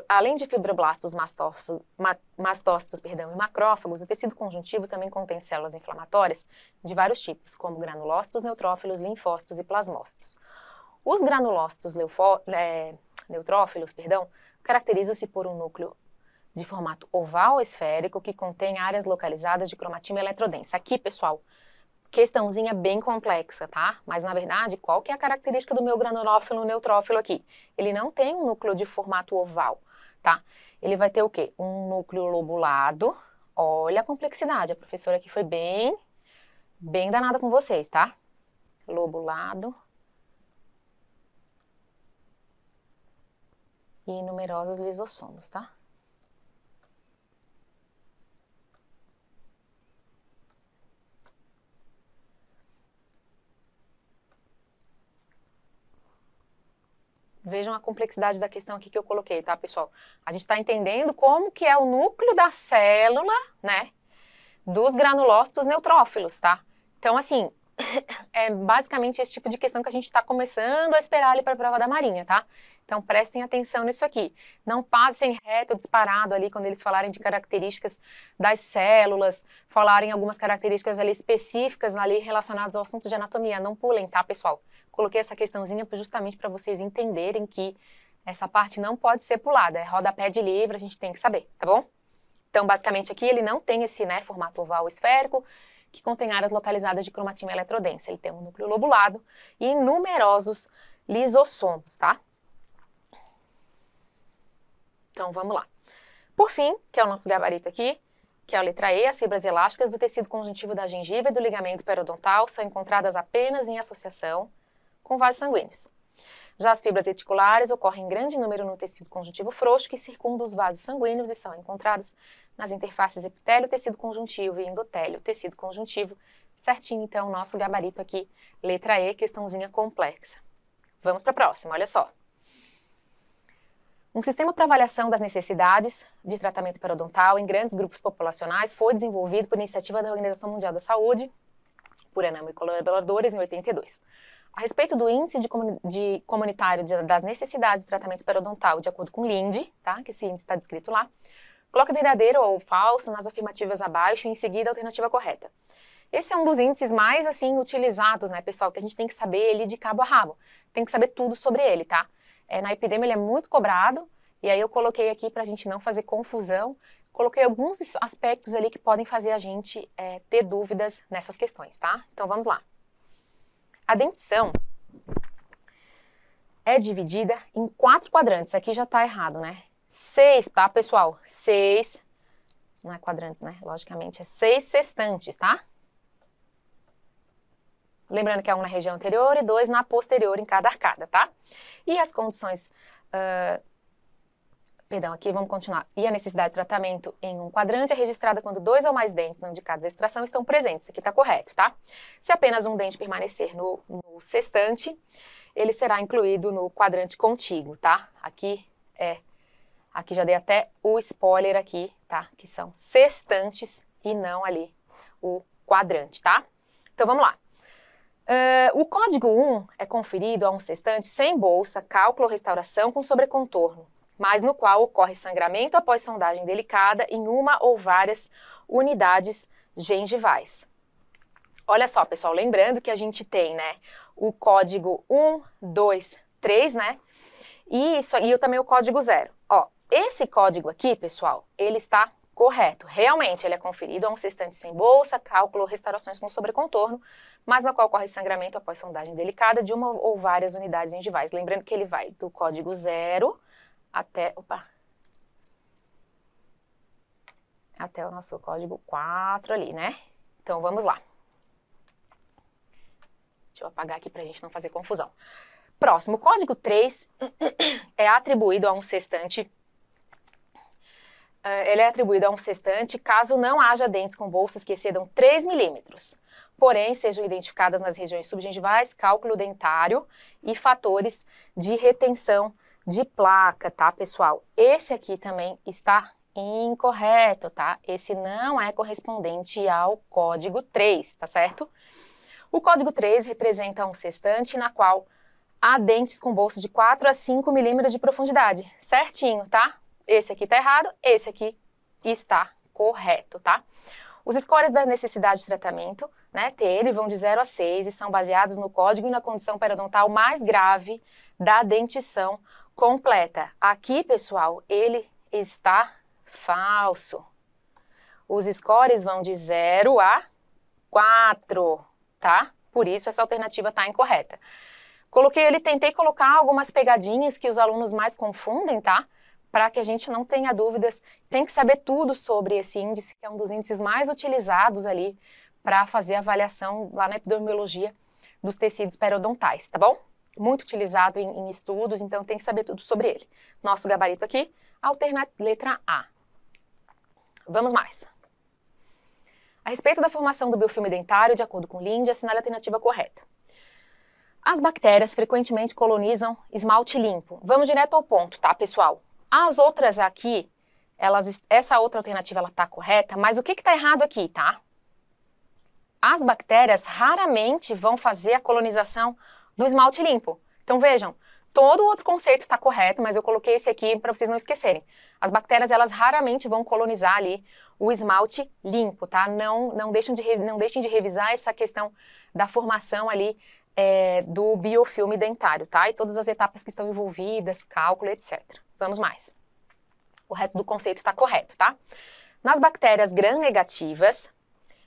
A: Além de fibroblastos mastócitos, e macrófagos, o tecido conjuntivo também contém células inflamatórias de vários tipos, como granulócitos, neutrófilos, linfócitos e plasmócitos. Os granulócitos neutrófilos, caracterizam-se por um núcleo de formato oval esférico que contém áreas localizadas de cromatina eletrodensa. Aqui, pessoal, questãozinha bem complexa, tá? Mas, na verdade, qual que é a característica do meu granulófilo neutrófilo aqui? Ele não tem um núcleo de formato oval, tá? Ele vai ter o quê? Um núcleo lobulado. Olha a complexidade, a professora aqui foi bem danada com vocês, tá? Lobulado. E numerosos lisossomos, tá? Vejam a complexidade da questão aqui que eu coloquei, tá, pessoal? A gente está entendendo como que é o núcleo da célula, né, dos granulócitos neutrófilos, tá? Então, assim, é basicamente esse tipo de questão que a gente está começando a esperar ali para a prova da Marinha, tá? Então, prestem atenção nisso aqui. Não passem reto, disparado ali quando eles falarem de características das células, falarem algumas características ali específicas ali relacionadas ao assunto de anatomia. Não pulem, tá, pessoal? Coloquei essa questãozinha justamente para vocês entenderem que essa parte não pode ser pulada. É rodapé de livro, a gente tem que saber, tá bom? Então, basicamente aqui ele não tem esse, né, formato oval esférico, que contém áreas localizadas de cromatina eletrodensa. Ele tem um núcleo lobulado e numerosos lisossomos, tá? Então, vamos lá. Por fim, que é o nosso gabarito aqui, que é a letra E, as fibras elásticas do tecido conjuntivo da gengiva e do ligamento periodontal são encontradas apenas em associação com vasos sanguíneos. Já as fibras reticulares ocorrem em grande número no tecido conjuntivo frouxo que circunda os vasos sanguíneos e são encontradas nas interfaces epitélio, tecido conjuntivo e endotélio, tecido conjuntivo. Certinho, então, o nosso gabarito aqui, letra E, questãozinha complexa. Vamos para a próxima, olha só. Um sistema para avaliação das necessidades de tratamento periodontal em grandes grupos populacionais foi desenvolvido por iniciativa da Organização Mundial da Saúde, por Anamo e colaboradores, em 82. A respeito do índice comunitário das necessidades de tratamento periodontal, de acordo com Linde, tá? Que esse índice está descrito lá, coloque verdadeiro ou falso nas afirmativas abaixo e em seguida a alternativa correta. Esse é um dos índices mais, assim, utilizados, né, pessoal, que a gente tem que saber ele de cabo a rabo. Tem que saber tudo sobre ele, tá? Na Epidemia ele é muito cobrado, e aí eu coloquei aqui para a gente não fazer confusão, coloquei alguns aspectos ali que podem fazer a gente ter dúvidas nessas questões, tá? Então vamos lá. A dentição é dividida em 4 quadrantes. Aqui já está errado, né? 6, tá, pessoal? 6, não é quadrantes, né? Logicamente, é 6 sextantes, tá? Lembrando que é um na região anterior e 2 na posterior em cada arcada, tá? E as condições... Perdão, aqui vamos continuar. E a necessidade de tratamento em um quadrante é registrada quando 2 ou mais dentes não indicados à extração estão presentes. Isso aqui está correto, tá? Se apenas um dente permanecer no sextante, ele será incluído no quadrante contíguo, tá? Aqui já dei até o spoiler aqui, tá? Que são sextantes e não ali o quadrante, tá? Então vamos lá. O código 1 é conferido a um sextante sem bolsa, cálculo ou restauração com sobrecontorno, mas no qual ocorre sangramento após sondagem delicada em uma ou várias unidades gengivais. Olha só, pessoal, lembrando que a gente tem, né, o código 1, 2, 3, né, e também o código 0. Ó, esse código aqui, pessoal, ele está correto. Realmente, ele é conferido a um sextante sem bolsa, cálculo ou restaurações com sobrecontorno, mas no qual ocorre sangramento após sondagem delicada de uma ou várias unidades gengivais. Lembrando que ele vai do código 0 até o nosso código 4 ali, né? Então, vamos lá. Deixa eu apagar aqui para a gente não fazer confusão. Próximo, o código 3 é atribuído a um sextante. Ele é atribuído a um sextante caso não haja dentes com bolsas que excedam 3 milímetros. Porém, sejam identificadas nas regiões subgengivais, cálculo dentário e fatores de retenção de placa, tá, pessoal? Esse aqui também está incorreto, tá? Esse não é correspondente ao código 3, tá certo? O código 3 representa um sextante na qual há dentes com bolsa de 4 a 5 milímetros de profundidade, certinho, tá? Esse aqui tá errado, esse aqui está correto, tá? Os scores da necessidade de tratamento, né, TN, vão de 0 a 6 e são baseados no código e na condição periodontal mais grave da dentição completa. Aqui, pessoal, ele está falso. Os scores vão de 0 a 4, tá? Por isso essa alternativa está incorreta. Tentei colocar algumas pegadinhas que os alunos mais confundem, tá? Para que a gente não tenha dúvidas, tem que saber tudo sobre esse índice, que é um dos índices mais utilizados ali para fazer a avaliação lá na epidemiologia dos tecidos periodontais, tá bom? Muito utilizado em estudos, então tem que saber tudo sobre ele. Nosso gabarito aqui, letra A. Vamos mais. A respeito da formação do biofilme dentário, de acordo com Linde, assinale a alternativa correta. As bactérias frequentemente colonizam esmalte limpo. Vamos direto ao ponto, tá, pessoal? As outras aqui, essa outra alternativa ela tá correta, mas o que está errado aqui, tá? As bactérias raramente vão fazer a colonização do esmalte limpo. Então vejam, Todo o outro conceito está correto, mas eu coloquei esse aqui para vocês não esquecerem. As bactérias, elas raramente vão colonizar ali o esmalte limpo, tá? Não deixem de revisar essa questão da formação ali do biofilme dentário, tá? E todas as etapas que estão envolvidas, cálculo, etc. Vamos mais. O resto do conceito está correto, tá? Nas bactérias gram-negativas,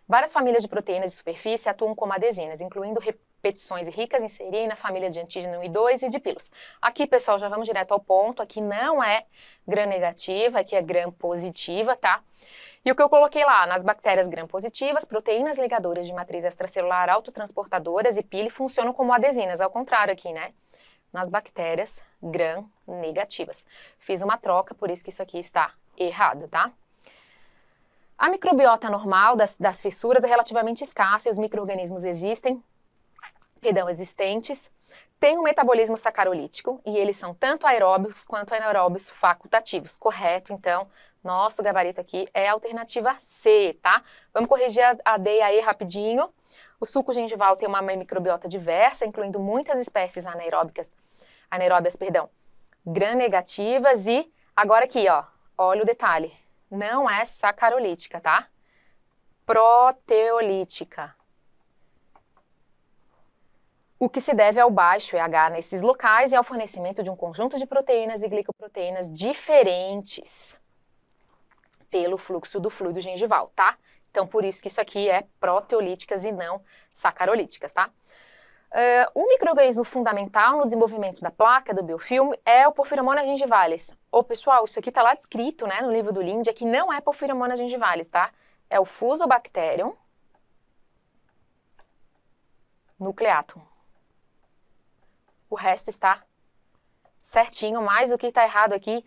A: várias famílias de proteínas de superfície atuam como adesinas, incluindo repetições ricas em serina, família de antígeno 1 e 2 e de pilos. Aqui, pessoal, já vamos direto ao ponto. Aqui não é gram-negativa, aqui é gram-positiva, tá? E o que eu coloquei lá, nas bactérias gram-positivas, proteínas ligadoras de matriz extracelular autotransportadoras e pili funcionam como adesinas, ao contrário aqui, né? Nas bactérias gram-negativas. Fiz uma troca, por isso que isso aqui está errado, tá? A microbiota normal das fissuras é relativamente escassa e os micro-organismos existentes, têm um metabolismo sacarolítico e eles são tanto aeróbios quanto anaeróbios facultativos. Correto, então, nosso gabarito aqui é a alternativa C, tá? Vamos corrigir a D e a E rapidinho. O suco gengival tem uma microbiota diversa, incluindo muitas espécies anaeróbias, gram-negativas e agora aqui, ó, olha o detalhe, não é sacarolítica, tá? Proteolítica. O que se deve ao baixo pH nesses locais e ao fornecimento de um conjunto de proteínas e glicoproteínas diferentes pelo fluxo do fluido gengival, tá? Então, por isso que isso aqui é proteolíticas e não sacarolíticas, tá? O micro-organismo fundamental no desenvolvimento da placa do biofilme é o Porphyromonas gingivalis. Ô, pessoal, isso aqui tá lá descrito, né, no livro do Lindia, que não é Porphyromonas gingivalis, tá? É o Fusobacterium nucleatum. O resto está certinho, mas o que está errado aqui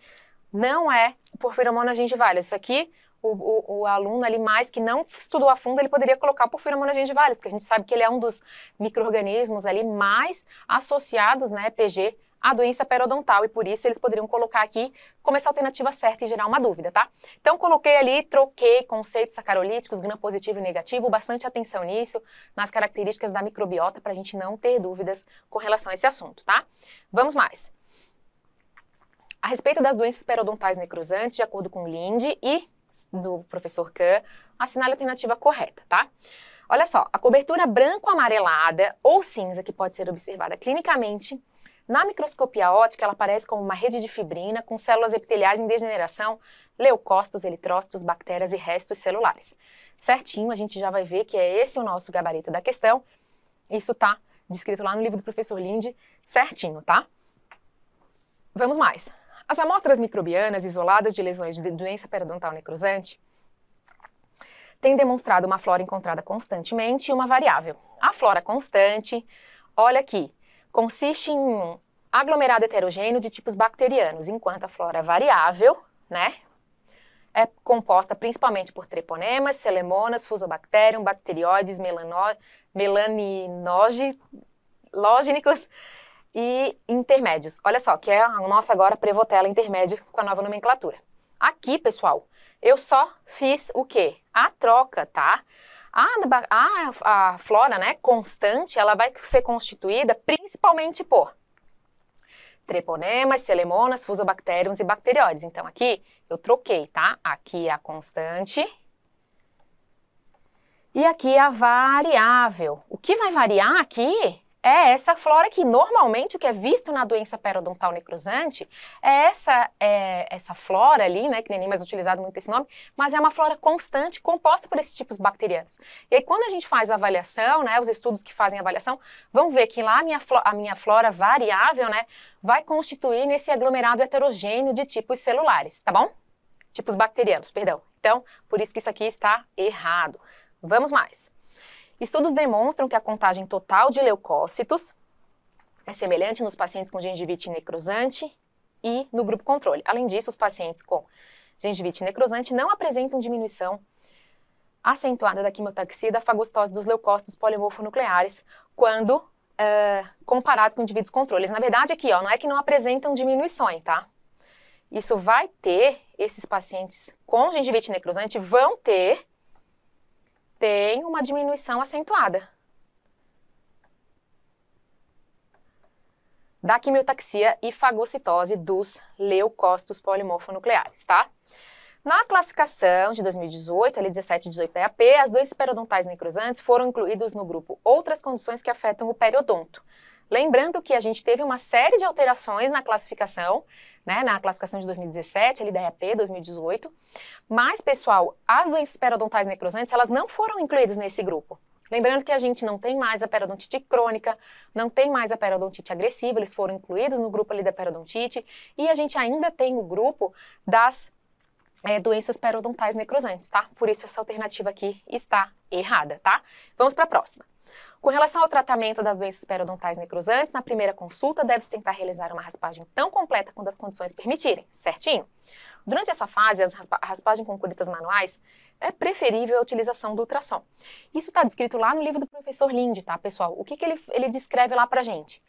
A: não é Porphyromonas gingivalis. Isso aqui, o aluno ali mais que não estudou a fundo, ele poderia colocar Porphyromonas gingivalis, porque a gente sabe que ele é um dos micro-organismos ali mais associados, né, PG, à doença periodontal, e por isso eles poderiam colocar aqui como essa alternativa certa e gerar uma dúvida, tá? Então, coloquei ali, troquei conceitos sacarolíticos, gram-positivo e negativo, bastante atenção nisso, nas características da microbiota, para a gente não ter dúvidas com relação a esse assunto, tá? Vamos mais. A respeito das doenças periodontais necrosantes, de acordo com Linde e do professor Kahn, assinale a alternativa correta, tá? Olha só, a cobertura branco-amarelada ou cinza que pode ser observada clinicamente, na microscopia óptica, ela aparece como uma rede de fibrina com células epiteliais em degeneração, leucócitos, eritrócitos, bactérias e restos celulares. Certinho, a gente já vai ver que é esse o nosso gabarito da questão. Isso tá descrito lá no livro do professor Linde, certinho, tá? Vamos mais. As amostras microbianas isoladas de lesões de doença periodontal necrosante têm demonstrado uma flora encontrada constantemente e uma variável. A flora constante, olha aqui, consiste em um aglomerado heterogêneo de tipos bacterianos, enquanto a flora variável, né, é composta principalmente por treponemas, celemonas, fusobacterium, bacterióides, melaninógenicos e intermédios. Olha só, que é a nossa agora Prevotella intermédio com a nova nomenclatura. Aqui, pessoal, eu só fiz o quê? A troca, tá? A flora, né, constante, ela vai ser constituída principalmente por treponemas, celemonas, fusobacteriums e bacterióides. Então, aqui eu troquei, tá? Aqui é a constante e aqui é a variável. O que vai variar aqui é essa flora que normalmente o que é visto na doença periodontal necrosante é essa flora ali, né, que nem mais utilizado muito esse nome, mas é uma flora constante composta por esses tipos bacterianos. E aí quando a gente faz a avaliação, né, os estudos que fazem a avaliação, vão ver que lá a minha flora variável, né, vai constituir nesse aglomerado heterogêneo de tipos celulares, tá bom? Tipos bacterianos, perdão. Então, por isso que isso aqui está errado. Vamos mais. Estudos demonstram que a contagem total de leucócitos é semelhante nos pacientes com gengivite necrosante e no grupo controle. Além disso, os pacientes com gengivite necrosante não apresentam diminuição acentuada da quimiotaxia e da fagocitose dos leucócitos polimorfonucleares quando comparados com indivíduos controles. Na verdade, aqui, ó, não é que não apresentam diminuições, tá? Isso vai ter, esses pacientes com gengivite necrosante vão ter tem uma diminuição acentuada da quimiotaxia e fagocitose dos leucócitos polimorfonucleares, tá? Na classificação de 2018, ali 17 e 18 da EAP, as doenças periodontais necrosantes foram incluídos no grupo outras condições que afetam o periodonto. Lembrando que a gente teve uma série de alterações na classificação, né, na classificação de 2017, ali da EAP 2018, mas, pessoal, as doenças periodontais necrosantes, elas não foram incluídas nesse grupo. Lembrando que a gente não tem mais a periodontite crônica, não tem mais a periodontite agressiva, eles foram incluídos no grupo ali da periodontite, e a gente ainda tem o grupo das doenças periodontais necrosantes, tá? Por isso essa alternativa aqui está errada, tá? Vamos para a próxima. Com relação ao tratamento das doenças periodontais necrosantes, na primeira consulta deve-se tentar realizar uma raspagem tão completa quanto as condições permitirem, certinho? Durante essa fase, a raspagem com curitas manuais é preferível a utilização do ultrassom. Isso está descrito lá no livro do professor Linde, tá, pessoal? O que ele descreve lá pra gente?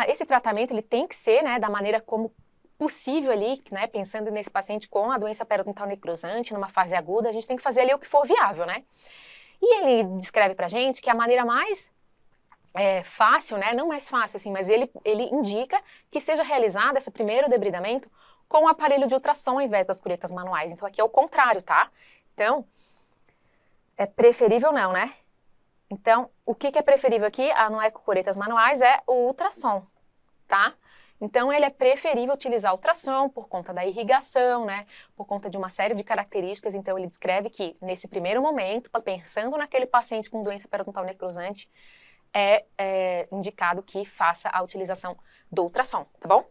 A: Esse tratamento ele tem que ser, né, da maneira como possível ali, né, pensando nesse paciente com a doença periodontal necrosante, numa fase aguda, a gente tem que fazer ali o que for viável, né? E ele descreve pra gente que a maneira mais fácil, né, não mais fácil assim, mas ele indica que seja realizado esse primeiro debridamento com o aparelho de ultrassom ao invés das curetas manuais. Então aqui é o contrário, tá? Então, é preferível não, né? Então, o que é preferível aqui, não é com curetas manuais, é o ultrassom, tá? Então, ele é preferível utilizar ultrassom por conta da irrigação, né? Por conta de uma série de características. Então, ele descreve que, nesse primeiro momento, pensando naquele paciente com doença periodontal necrosante, é indicado que faça a utilização do ultrassom, tá bom?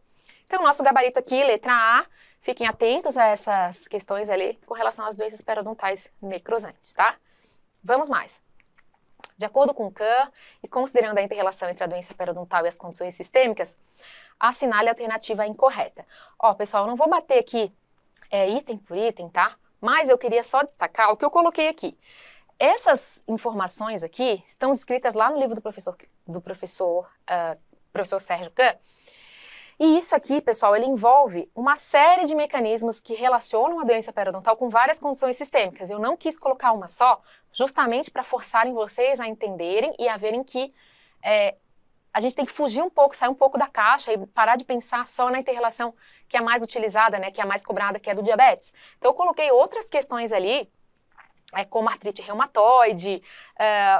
A: Então, nosso gabarito aqui, letra A, fiquem atentos a essas questões ali com relação às doenças periodontais necrosantes, tá? Vamos mais. De acordo com o CAN, e considerando a inter-relação entre a doença periodontal e as condições sistêmicas, assinale a alternativa incorreta. Ó, pessoal, eu não vou bater aqui item por item, tá? Mas eu queria só destacar o que eu coloquei aqui. Essas informações aqui estão descritas lá no livro do professor Sérgio Kahn. E isso aqui, pessoal, ele envolve uma série de mecanismos que relacionam a doença periodontal com várias condições sistêmicas. Eu não quis colocar uma só, justamente para forçarem vocês a entenderem e a verem que a gente tem que fugir um pouco, sair um pouco da caixa e parar de pensar só na inter-relação que é mais utilizada, né, que é a mais cobrada, que é do diabetes. Então eu coloquei outras questões ali, como artrite reumatoide,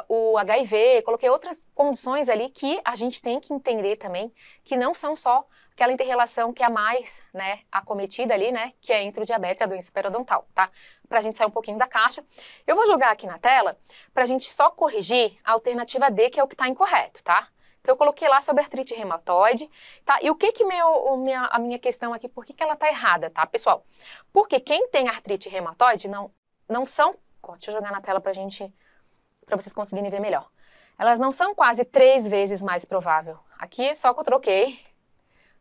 A: o HIV, coloquei outras condições ali que a gente tem que entender também, que não são só aquela inter-relação que é a mais, né, acometida ali, né, que é entre o diabetes e a doença periodontal, tá? Pra gente sair um pouquinho da caixa. Eu vou jogar aqui na tela pra gente só corrigir a alternativa D, que é o que tá incorreto, tá? Então eu coloquei lá sobre artrite reumatoide, tá? E o que a minha questão aqui, por que ela tá errada, tá, pessoal? Porque quem tem artrite reumatoide não são, deixa eu jogar na tela pra vocês conseguirem ver melhor. Elas não são quase 3 vezes mais provável. Aqui só que eu troquei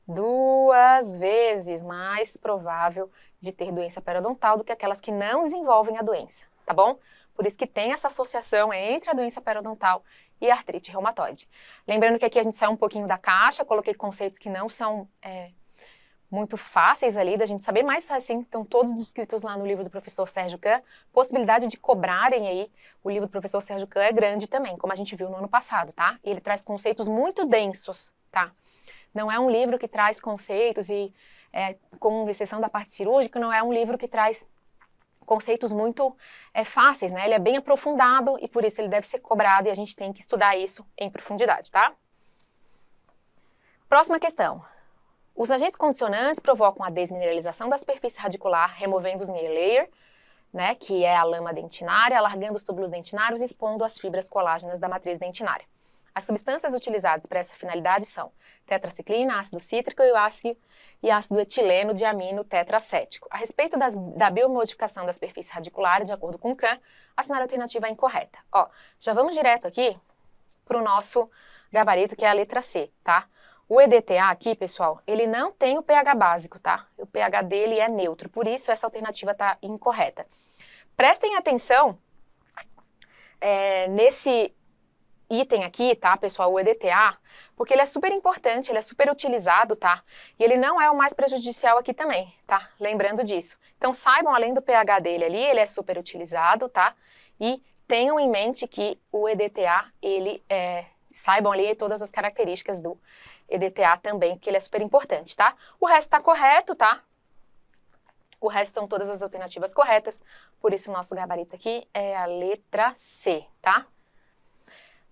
A: 2 vezes mais provável de ter doença periodontal do que aquelas que não desenvolvem a doença, tá bom? Por isso que tem essa associação entre a doença periodontal e a artrite reumatoide. Lembrando que aqui a gente saiu um pouquinho da caixa, coloquei conceitos que não são muito fáceis ali da gente saber, mas assim, estão todos descritos lá no livro do professor Sérgio Kahn. Possibilidade de cobrarem aí, o livro do professor Sérgio Kahn é grande também, como a gente viu no ano passado, tá? E ele traz conceitos muito densos, tá? Não é um livro que traz conceitos e, com exceção da parte cirúrgica, não é um livro que traz conceitos muito fáceis, né? Ele é bem aprofundado e por isso ele deve ser cobrado e a gente tem que estudar isso em profundidade, tá? Próxima questão. Os agentes condicionantes provocam a desmineralização da superfície radicular, removendo os smear layer, né, que é a lama dentinária, alargando os túbulos dentinários e expondo as fibras colágenas da matriz dentinária. As substâncias utilizadas para essa finalidade são tetraciclina, ácido cítrico e ácido etileno diamino tetracético. A respeito da biomodificação da superfície radicular, de acordo com o Kahn, assinale a alternativa incorreta. Ó, já vamos direto aqui para o nosso gabarito, que é a letra C, tá? O EDTA aqui, pessoal, ele não tem o pH básico, tá? O pH dele é neutro, por isso essa alternativa está incorreta. Prestem atenção nesse item aqui, tá, pessoal, o EDTA, porque ele é super importante, ele é super utilizado, tá? E ele não é o mais prejudicial aqui também, tá? Lembrando disso. Então saibam, além do pH dele ali, ele é super utilizado, tá? E tenham em mente que o EDTA, saibam ali todas as características do EDTA também, porque ele é super importante, tá? O resto tá correto, tá? O resto são todas as alternativas corretas, por isso o nosso gabarito aqui é a letra C, tá?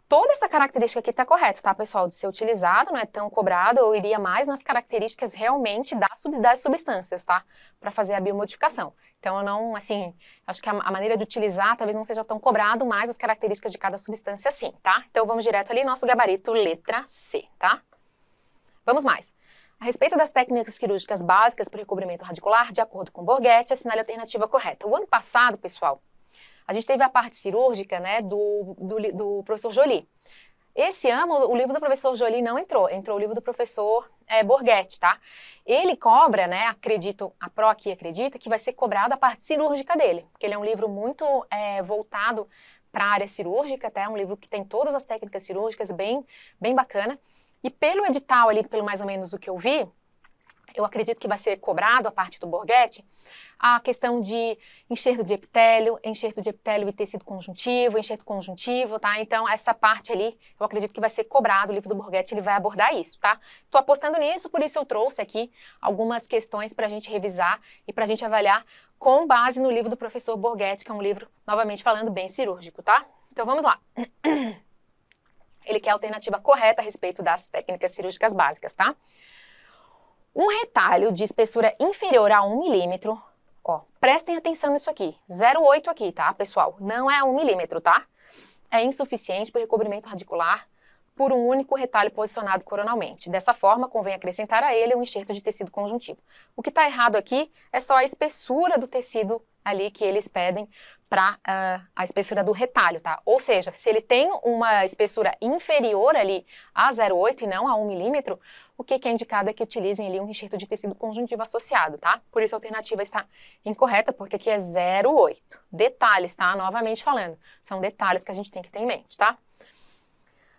A: Toda essa característica aqui está correta, tá, pessoal? De ser utilizado, não é tão cobrado, eu iria mais nas características realmente das substâncias, tá? Para fazer a biomodificação. Então, eu não, assim, acho que a maneira de utilizar talvez não seja tão cobrado, mas as características de cada substância sim, tá? Então, vamos direto ali, nosso gabarito, letra C, tá? Vamos mais. A respeito das técnicas cirúrgicas básicas para o recobrimento radicular, de acordo com Borghetti, assinale a alternativa correta. O ano passado, pessoal, a gente teve a parte cirúrgica, né, do professor Joly. Esse ano, o livro do professor Joly não entrou o livro do professor Borghetti, tá? Ele cobra, né, acredito, a Pro aqui acredita, que vai ser cobrada a parte cirúrgica dele, porque ele é um livro muito voltado para a área cirúrgica, tá? É um livro que tem todas as técnicas cirúrgicas, bem bacana. E pelo edital ali, pelo mais ou menos o que eu vi, eu acredito que vai ser cobrado a parte do Borghetti, a questão de enxerto de epitélio e tecido conjuntivo, tá? Então, essa parte ali, eu acredito que vai ser cobrado, o livro do Borghetti, ele vai abordar isso, tá? Tô apostando nisso, por isso eu trouxe aqui algumas questões para a gente revisar e para a gente avaliar com base no livro do professor Borghetti, que é um livro, novamente falando, bem cirúrgico, tá? Então, vamos lá. Ele quer a alternativa correta a respeito das técnicas cirúrgicas básicas, tá? Um retalho de espessura inferior a 1 milímetro, ó, prestem atenção nisso aqui, 0,8 aqui, tá, pessoal? Não é 1 milímetro, tá? É insuficiente para o recobrimento radicular por um único retalho posicionado coronalmente. Dessa forma, convém acrescentar a ele um enxerto de tecido conjuntivo. O que está errado aqui é só a espessura do tecido ali que eles pedem para a espessura do retalho, tá? Ou seja, se ele tem uma espessura inferior ali a 0,8 e não a 1 milímetro, o que é indicado é que utilizem ali um enxerto de tecido conjuntivo associado, tá? Por isso a alternativa está incorreta, porque aqui é 0,8. Detalhes, tá? Novamente falando, são detalhes que a gente tem que ter em mente, tá?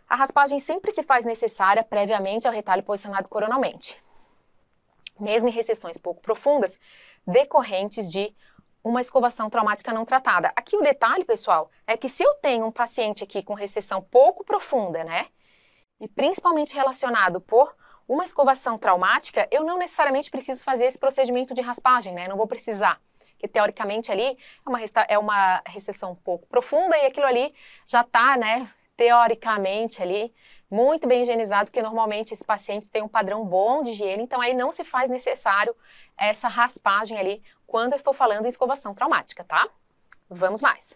A: A raspagem sempre se faz necessária previamente ao retalho posicionado coronalmente, mesmo em recessões pouco profundas, decorrentes de uma escovação traumática não tratada. Aqui o detalhe, pessoal, é que se eu tenho um paciente aqui com recessão pouco profunda, né, e principalmente relacionado por uma escovação traumática, eu não necessariamente preciso fazer esse procedimento de raspagem, né, não vou precisar, porque teoricamente ali é uma recessão pouco profunda e aquilo ali já está, né, teoricamente ali, muito bem higienizado, porque normalmente esse paciente tem um padrão bom de higiene, então aí não se faz necessário essa raspagem ali quando eu estou falando em escovação traumática, tá? Vamos mais.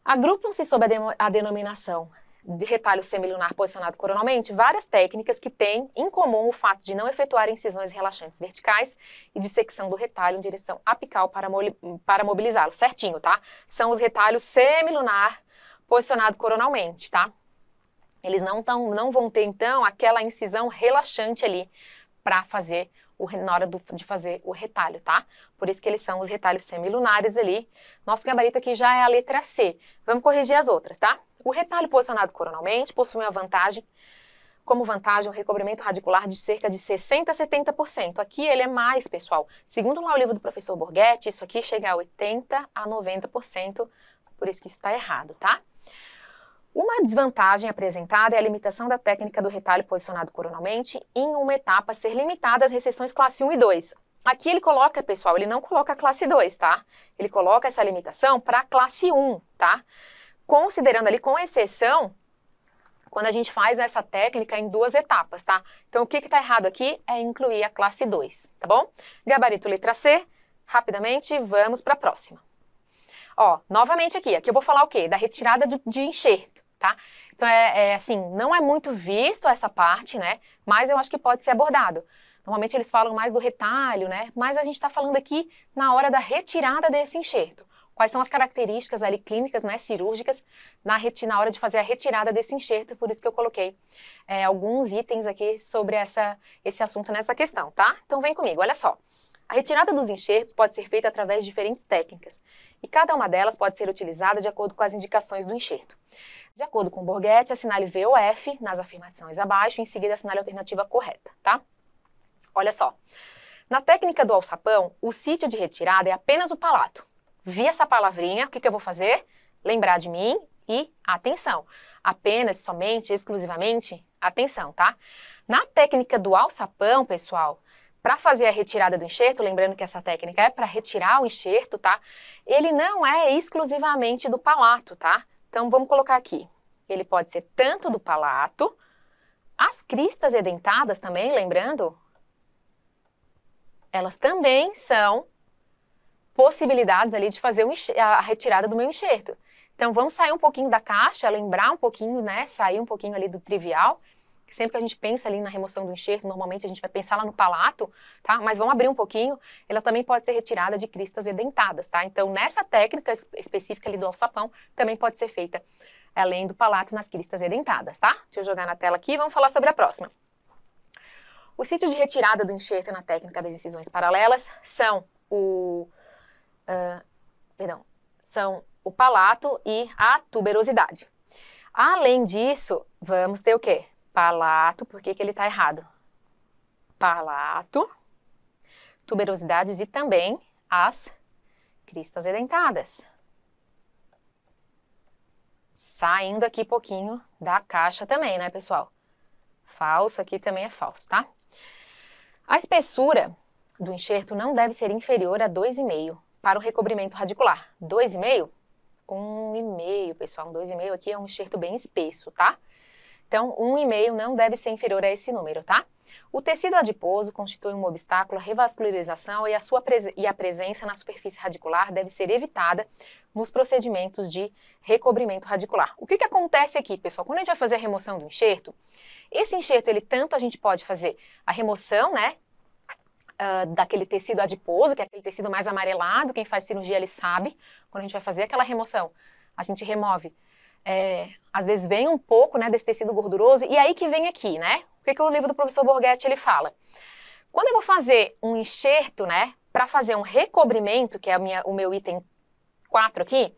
A: Agrupam-se sob a denominação de retalho semilunar posicionado coronalmente várias técnicas que têm em comum o fato de não efetuar incisões relaxantes verticais e de secção do retalho em direção apical para mobilizá-lo, certinho, tá? São os retalhos semilunar posicionado coronalmente, tá? Eles não vão ter, então, aquela incisão relaxante ali para fazer, na hora de fazer o retalho, tá? Por isso que eles são os retalhos semilunares ali. Nosso gabarito aqui já é a letra C. Vamos corrigir as outras, tá? O retalho posicionado coronalmente possui como vantagem, o recobrimento radicular de cerca de 60% a 70%. Aqui ele é mais, pessoal. Segundo lá o livro do professor Borghetti, isso aqui chega a 80% a 90%, por isso que isso está errado, tá? Uma desvantagem apresentada é a limitação da técnica do retalho posicionado coronalmente em uma etapa ser limitada às recessões classe 1 e 2. Aqui ele coloca, pessoal, ele não coloca a classe 2, tá? Ele coloca essa limitação para a classe 1, tá? Considerando ali, com exceção, quando a gente faz essa técnica em 2 etapas, tá? Então, o que está errado aqui é incluir a classe 2, tá bom? Gabarito letra C, rapidamente, vamos para a próxima. Ó, novamente aqui eu vou falar o quê? Da retirada de enxerto, tá? Então, assim, não é muito visto essa parte, né? Mas eu acho que pode ser abordado. Normalmente eles falam mais do retalho, né? Mas a gente está falando aqui na hora da retirada desse enxerto. Quais são as características ali clínicas, né, cirúrgicas, na hora de fazer a retirada desse enxerto, por isso que eu coloquei alguns itens aqui sobre esse assunto nessa questão, tá? Então vem comigo, olha só. A retirada dos enxertos pode ser feita através de diferentes técnicas, e cada uma delas pode ser utilizada de acordo com as indicações do enxerto. De acordo com Borghetti, assinale V ou F nas afirmações abaixo, e em seguida assinale a alternativa correta, tá? Olha só. Na técnica do alçapão, o sítio de retirada é apenas o palato. Vi essa palavrinha, o que eu vou fazer? Lembrar de mim e atenção. Apenas, somente, exclusivamente, atenção, tá? Na técnica do alçapão, pessoal, para fazer a retirada do enxerto, lembrando que essa técnica é para retirar o enxerto, tá? Ele não é exclusivamente do palato, tá? Então, vamos colocar aqui. Ele pode ser tanto do palato, as cristas edentadas também, lembrando, elas também são possibilidades ali de fazer a retirada do meu enxerto. Então, vamos sair um pouquinho da caixa, lembrar um pouquinho, né? Sair um pouquinho ali do trivial. Sempre que a gente pensa ali na remoção do enxerto, normalmente a gente vai pensar lá no palato, tá? Mas vamos abrir um pouquinho, ela também pode ser retirada de cristas edentadas, tá? Então, nessa técnica específica ali do alçapão, também pode ser feita além do palato nas cristas edentadas, tá? Deixa eu jogar na tela aqui e vamos falar sobre a próxima. Os sítios de retirada do enxerto na técnica das incisões paralelas são o palato e a tuberosidade. Além disso, vamos ter o quê? Palato, por que ele está errado? Palato, tuberosidades e também as cristas edentadas. Saindo aqui um pouquinho da caixa também, né, pessoal? Falso aqui também é falso, tá? A espessura do enxerto não deve ser inferior a 2,5 para o recobrimento radicular. 2,5? 1,5, pessoal. 2,5 aqui é um enxerto bem espesso, tá? Então, 1,5 não deve ser inferior a esse número, tá? O tecido adiposo constitui um obstáculo à revascularização e a presença na superfície radicular deve ser evitada nos procedimentos de recobrimento radicular. O que acontece aqui, pessoal? Quando a gente vai fazer a remoção do enxerto, esse enxerto, tanto a gente pode fazer a remoção, né, daquele tecido adiposo, que é aquele tecido mais amarelado, quem faz cirurgia, ele sabe, quando a gente vai fazer aquela remoção, a gente remove. Às vezes vem um pouco, né, desse tecido gorduroso, e aí que vem aqui, né? O que o livro do professor Borghetti ele fala? Quando eu vou fazer um enxerto, né, para fazer um recobrimento, que é o meu item 4 aqui,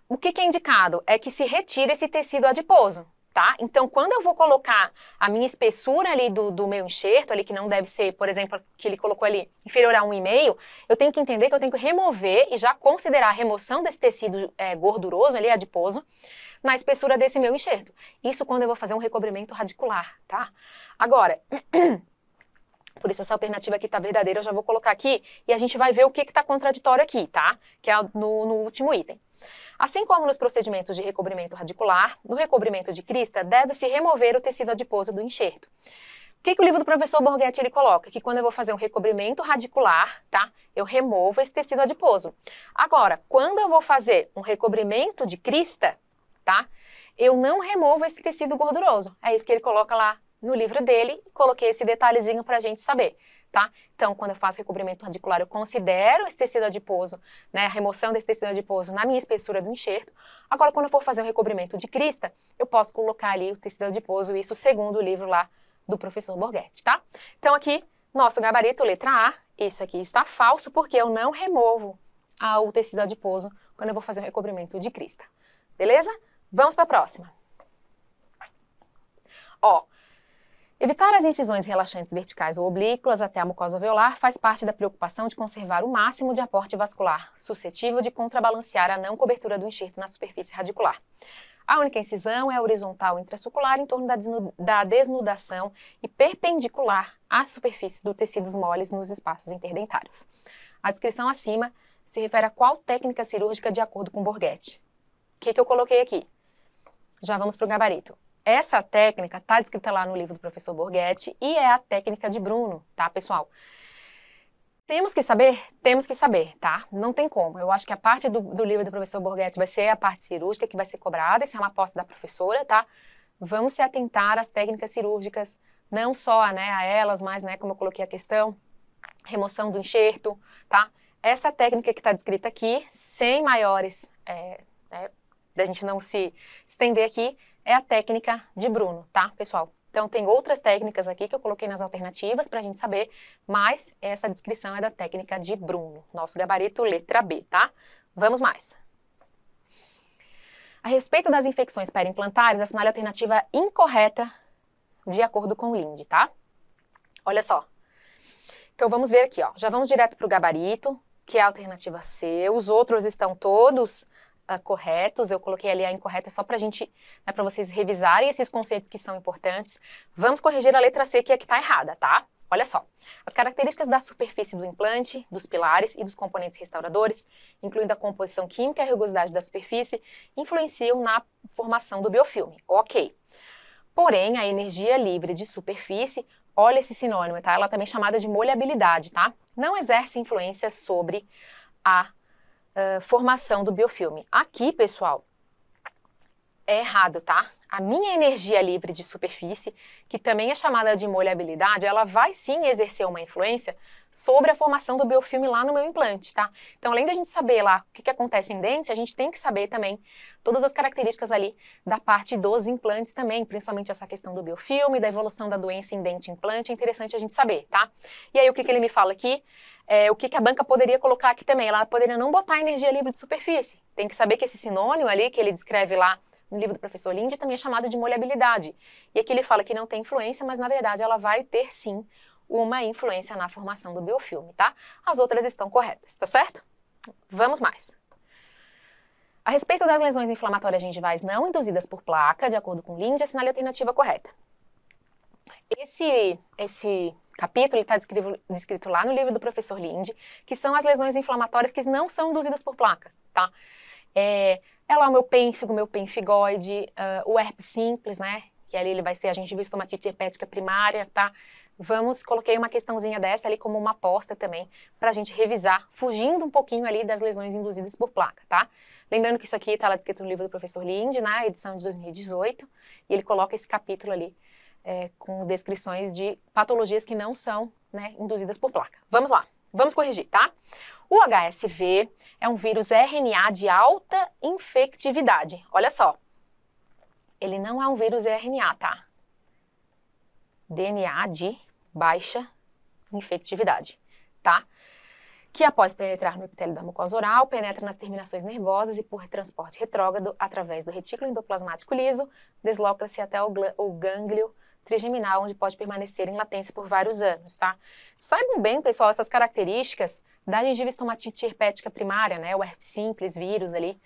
A: o que é indicado? É que se retire esse tecido adiposo, tá? Então, quando eu vou colocar a minha espessura ali do meu enxerto, ali que não deve ser, por exemplo, que ele colocou ali, inferior a 1,5, eu tenho que entender que eu tenho que remover e já considerar a remoção desse tecido gorduroso ali, adiposo, na espessura desse meu enxerto. Isso quando eu vou fazer um recobrimento radicular, tá? Agora, por isso essa alternativa aqui tá verdadeira, eu já vou colocar aqui e a gente vai ver o que tá contraditório aqui, tá? Que é no último item. Assim como nos procedimentos de recobrimento radicular, no recobrimento de crista, deve-se remover o tecido adiposo do enxerto. O que o livro do professor Borghetti ele coloca? Que quando eu vou fazer um recobrimento radicular, tá? Eu removo esse tecido adiposo. Agora, quando eu vou fazer um recobrimento de crista, tá? Eu não removo esse tecido gorduroso. É isso que ele coloca lá no livro dele. Coloquei esse detalhezinho pra gente saber, tá? Então, quando eu faço recobrimento radicular, eu considero esse tecido adiposo, né, a remoção desse tecido adiposo na minha espessura do enxerto. Agora, quando eu for fazer um recobrimento de crista, eu posso colocar ali o tecido adiposo, isso segundo o livro lá do professor Borghetti, tá? Então, aqui, nosso gabarito, letra A, esse aqui está falso, porque eu não removo o tecido adiposo quando eu vou fazer um recobrimento de crista. Beleza? Vamos para a próxima. Ó, evitar as incisões relaxantes verticais ou oblíquas até a mucosa alveolar faz parte da preocupação de conservar o máximo de aporte vascular, suscetível de contrabalancear a não cobertura do enxerto na superfície radicular. A única incisão é a horizontal intraocular em torno da desnudação e perpendicular às superfícies dos tecidos moles nos espaços interdentários. A descrição acima se refere a qual técnica cirúrgica de acordo com Borghetti. O que eu coloquei aqui? Já vamos para o gabarito. Essa técnica está descrita lá no livro do professor Borghetti e é a técnica de Bruno, tá, pessoal? Temos que saber? Temos que saber, tá? Não tem como. Eu acho que a parte do livro do professor Borghetti vai ser a parte cirúrgica que vai ser cobrada, isso é uma aposta da professora, tá? Vamos se atentar às técnicas cirúrgicas, não só, né, a elas, mas, né, como eu coloquei a questão, remoção do enxerto, tá? Essa técnica que está descrita aqui, sem maiores, da gente não se estender aqui, é a técnica de Bruno, tá, pessoal? Então, tem outras técnicas aqui que eu coloquei nas alternativas para a gente saber, mas essa descrição é da técnica de Bruno. Nosso gabarito, letra B, tá? Vamos mais. A respeito das infecções periimplantares, assinale a alternativa incorreta de acordo com o Linde, tá? Olha só. Então, vamos ver aqui, ó. Já vamos direto para o gabarito, que é a alternativa C. Os outros estão todos corretos. Eu coloquei ali a incorreta só para a gente, né, para vocês revisarem esses conceitos que são importantes. Vamos corrigir a letra C, que é que está errada, tá? Olha só. As características da superfície do implante, dos pilares e dos componentes restauradores, incluindo a composição química e a rugosidade da superfície, influenciam na formação do biofilme. Ok. Porém, a energia livre de superfície, olha esse sinônimo, tá? Ela também é chamada de molhabilidade, tá? Não exerce influência sobre a formação do biofilme. Aqui, pessoal, é errado, tá? A minha energia livre de superfície, que também é chamada de molhabilidade, ela vai sim exercer uma influência sobre a formação do biofilme lá no meu implante, tá? Então, além da gente saber lá o que acontece em dente, a gente tem que saber também todas as características ali da parte dos implantes também, principalmente essa questão do biofilme, da evolução da doença em dente e implante, é interessante a gente saber, tá? E aí, o que ele me fala aqui? O que a banca poderia colocar aqui também? Ela poderia não botar energia livre de superfície. Tem que saber que esse sinônimo ali, que ele descreve lá no livro do professor Linde, também é chamado de molhabilidade. E aqui ele fala que não tem influência, mas na verdade ela vai ter sim uma influência na formação do biofilme, tá? As outras estão corretas, tá certo? Vamos mais. A respeito das lesões inflamatórias gengivais não induzidas por placa, de acordo com Linde, assinale a alternativa correta. Esse capítulo está descrito lá no livro do professor Linde, que são as lesões inflamatórias que não são induzidas por placa, tá? É lá o meu pênfigo, meu pemphigoide, o herpes simples, né? Que ali ele vai ser a gengivoestomatite herpética primária, tá? Coloquei uma questãozinha dessa ali como uma aposta também, para a gente revisar, fugindo um pouquinho ali das lesões induzidas por placa, tá? Lembrando que isso aqui está lá descrito no livro do professor Linde, na edição de 2018, e ele coloca esse capítulo ali com descrições de patologias que não são, né, induzidas por placa. Vamos lá, vamos corrigir, tá? O HSV é um vírus RNA de alta infectividade. Olha só, ele não é um vírus RNA, tá? DNA de baixa infectividade, tá? Que após penetrar no epitélio da mucosa oral, penetra nas terminações nervosas e por transporte retrógrado através do retículo endoplasmático liso, desloca-se até o gânglio trigeminal, onde pode permanecer em latência por vários anos, tá? Saibam bem, pessoal, essas características da gengivoestomatite herpética primária, né? O herpes simples, vírus ali.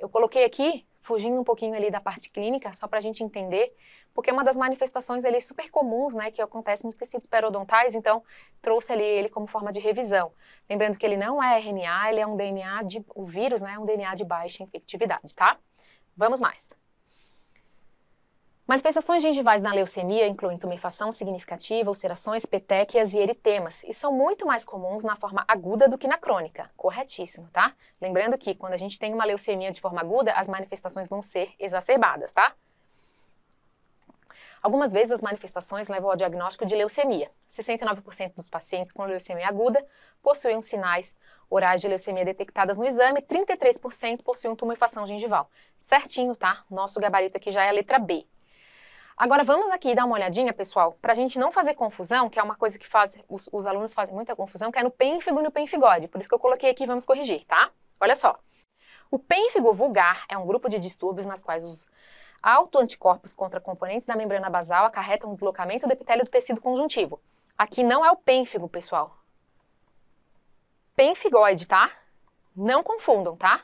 A: Eu coloquei aqui, fugindo um pouquinho ali da parte clínica, só para a gente entender, porque é uma das manifestações ali super comuns, né, que acontece nos tecidos periodontais, então trouxe ali ele como forma de revisão. Lembrando que ele não é RNA, ele é um DNA o vírus, né, é um DNA de baixa infectividade, tá? Vamos mais. Manifestações gengivais na leucemia incluem tumefação significativa, ulcerações, petequias e eritemas, e são muito mais comuns na forma aguda do que na crônica. Corretíssimo, tá? Lembrando que quando a gente tem uma leucemia de forma aguda, as manifestações vão ser exacerbadas, tá? Algumas vezes as manifestações levam ao diagnóstico de leucemia. 69% dos pacientes com leucemia aguda possuem sinais orais de leucemia detectadas no exame, 33% possuem tumefação gengival. Certinho, tá? Nosso gabarito aqui já é a letra B. Agora vamos aqui dar uma olhadinha, pessoal, para a gente não fazer confusão, que é uma coisa que os alunos fazem muita confusão, que é no pênfigo e no pemphigoide. Por isso que eu coloquei aqui, vamos corrigir, tá? Olha só. O pênfigo vulgar é um grupo de distúrbios nas quais os autoanticorpos contra componentes da membrana basal acarretam o deslocamento do epitélio do tecido conjuntivo. Aqui não é o pênfigo, pessoal. Pemphigoide, tá? Não confundam, tá?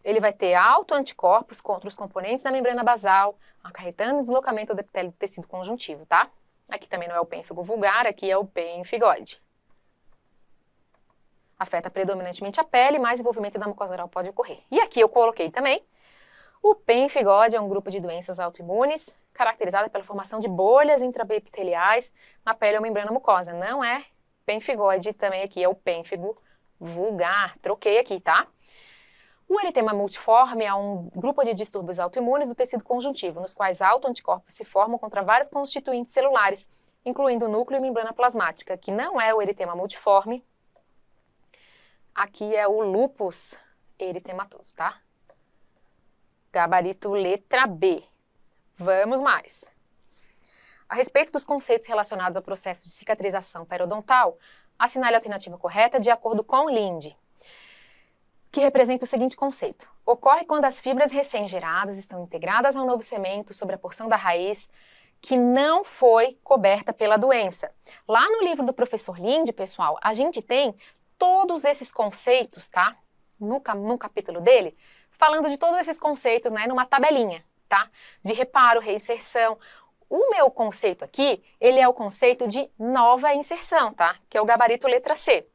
A: Ele vai ter autoanticorpos contra os componentes da membrana basal, acarretando o deslocamento do epitélio do tecido conjuntivo, tá? Aqui também não é o pênfigo vulgar, aqui é o pemphigoide. Afeta predominantemente a pele, mais envolvimento da mucosa oral pode ocorrer. E aqui eu coloquei também, o pemphigoide é um grupo de doenças autoimunes, caracterizada pela formação de bolhas intraepiteliais na pele ou membrana mucosa. Não é pemphigoide, também aqui é o pênfigo vulgar. Troquei aqui, tá? O eritema multiforme é um grupo de distúrbios autoimunes do tecido conjuntivo, nos quais autoanticorpos se formam contra vários constituintes celulares, incluindo o núcleo e membrana plasmática, que não é o eritema multiforme. Aqui é o lúpus eritematoso, tá? Gabarito letra B. Vamos mais. A respeito dos conceitos relacionados ao processo de cicatrização periodontal, assinale a alternativa correta de acordo com Linde, que representa o seguinte conceito. Ocorre quando as fibras recém-geradas estão integradas ao novo cemento sobre a porção da raiz que não foi coberta pela doença. Lá no livro do professor Linde, pessoal, a gente tem todos esses conceitos, tá? no capítulo dele, falando de todos esses conceitos, né, numa tabelinha, tá? De reparo, reinserção. O meu conceito aqui, ele é o conceito de nova inserção, tá? Que é o gabarito letra C,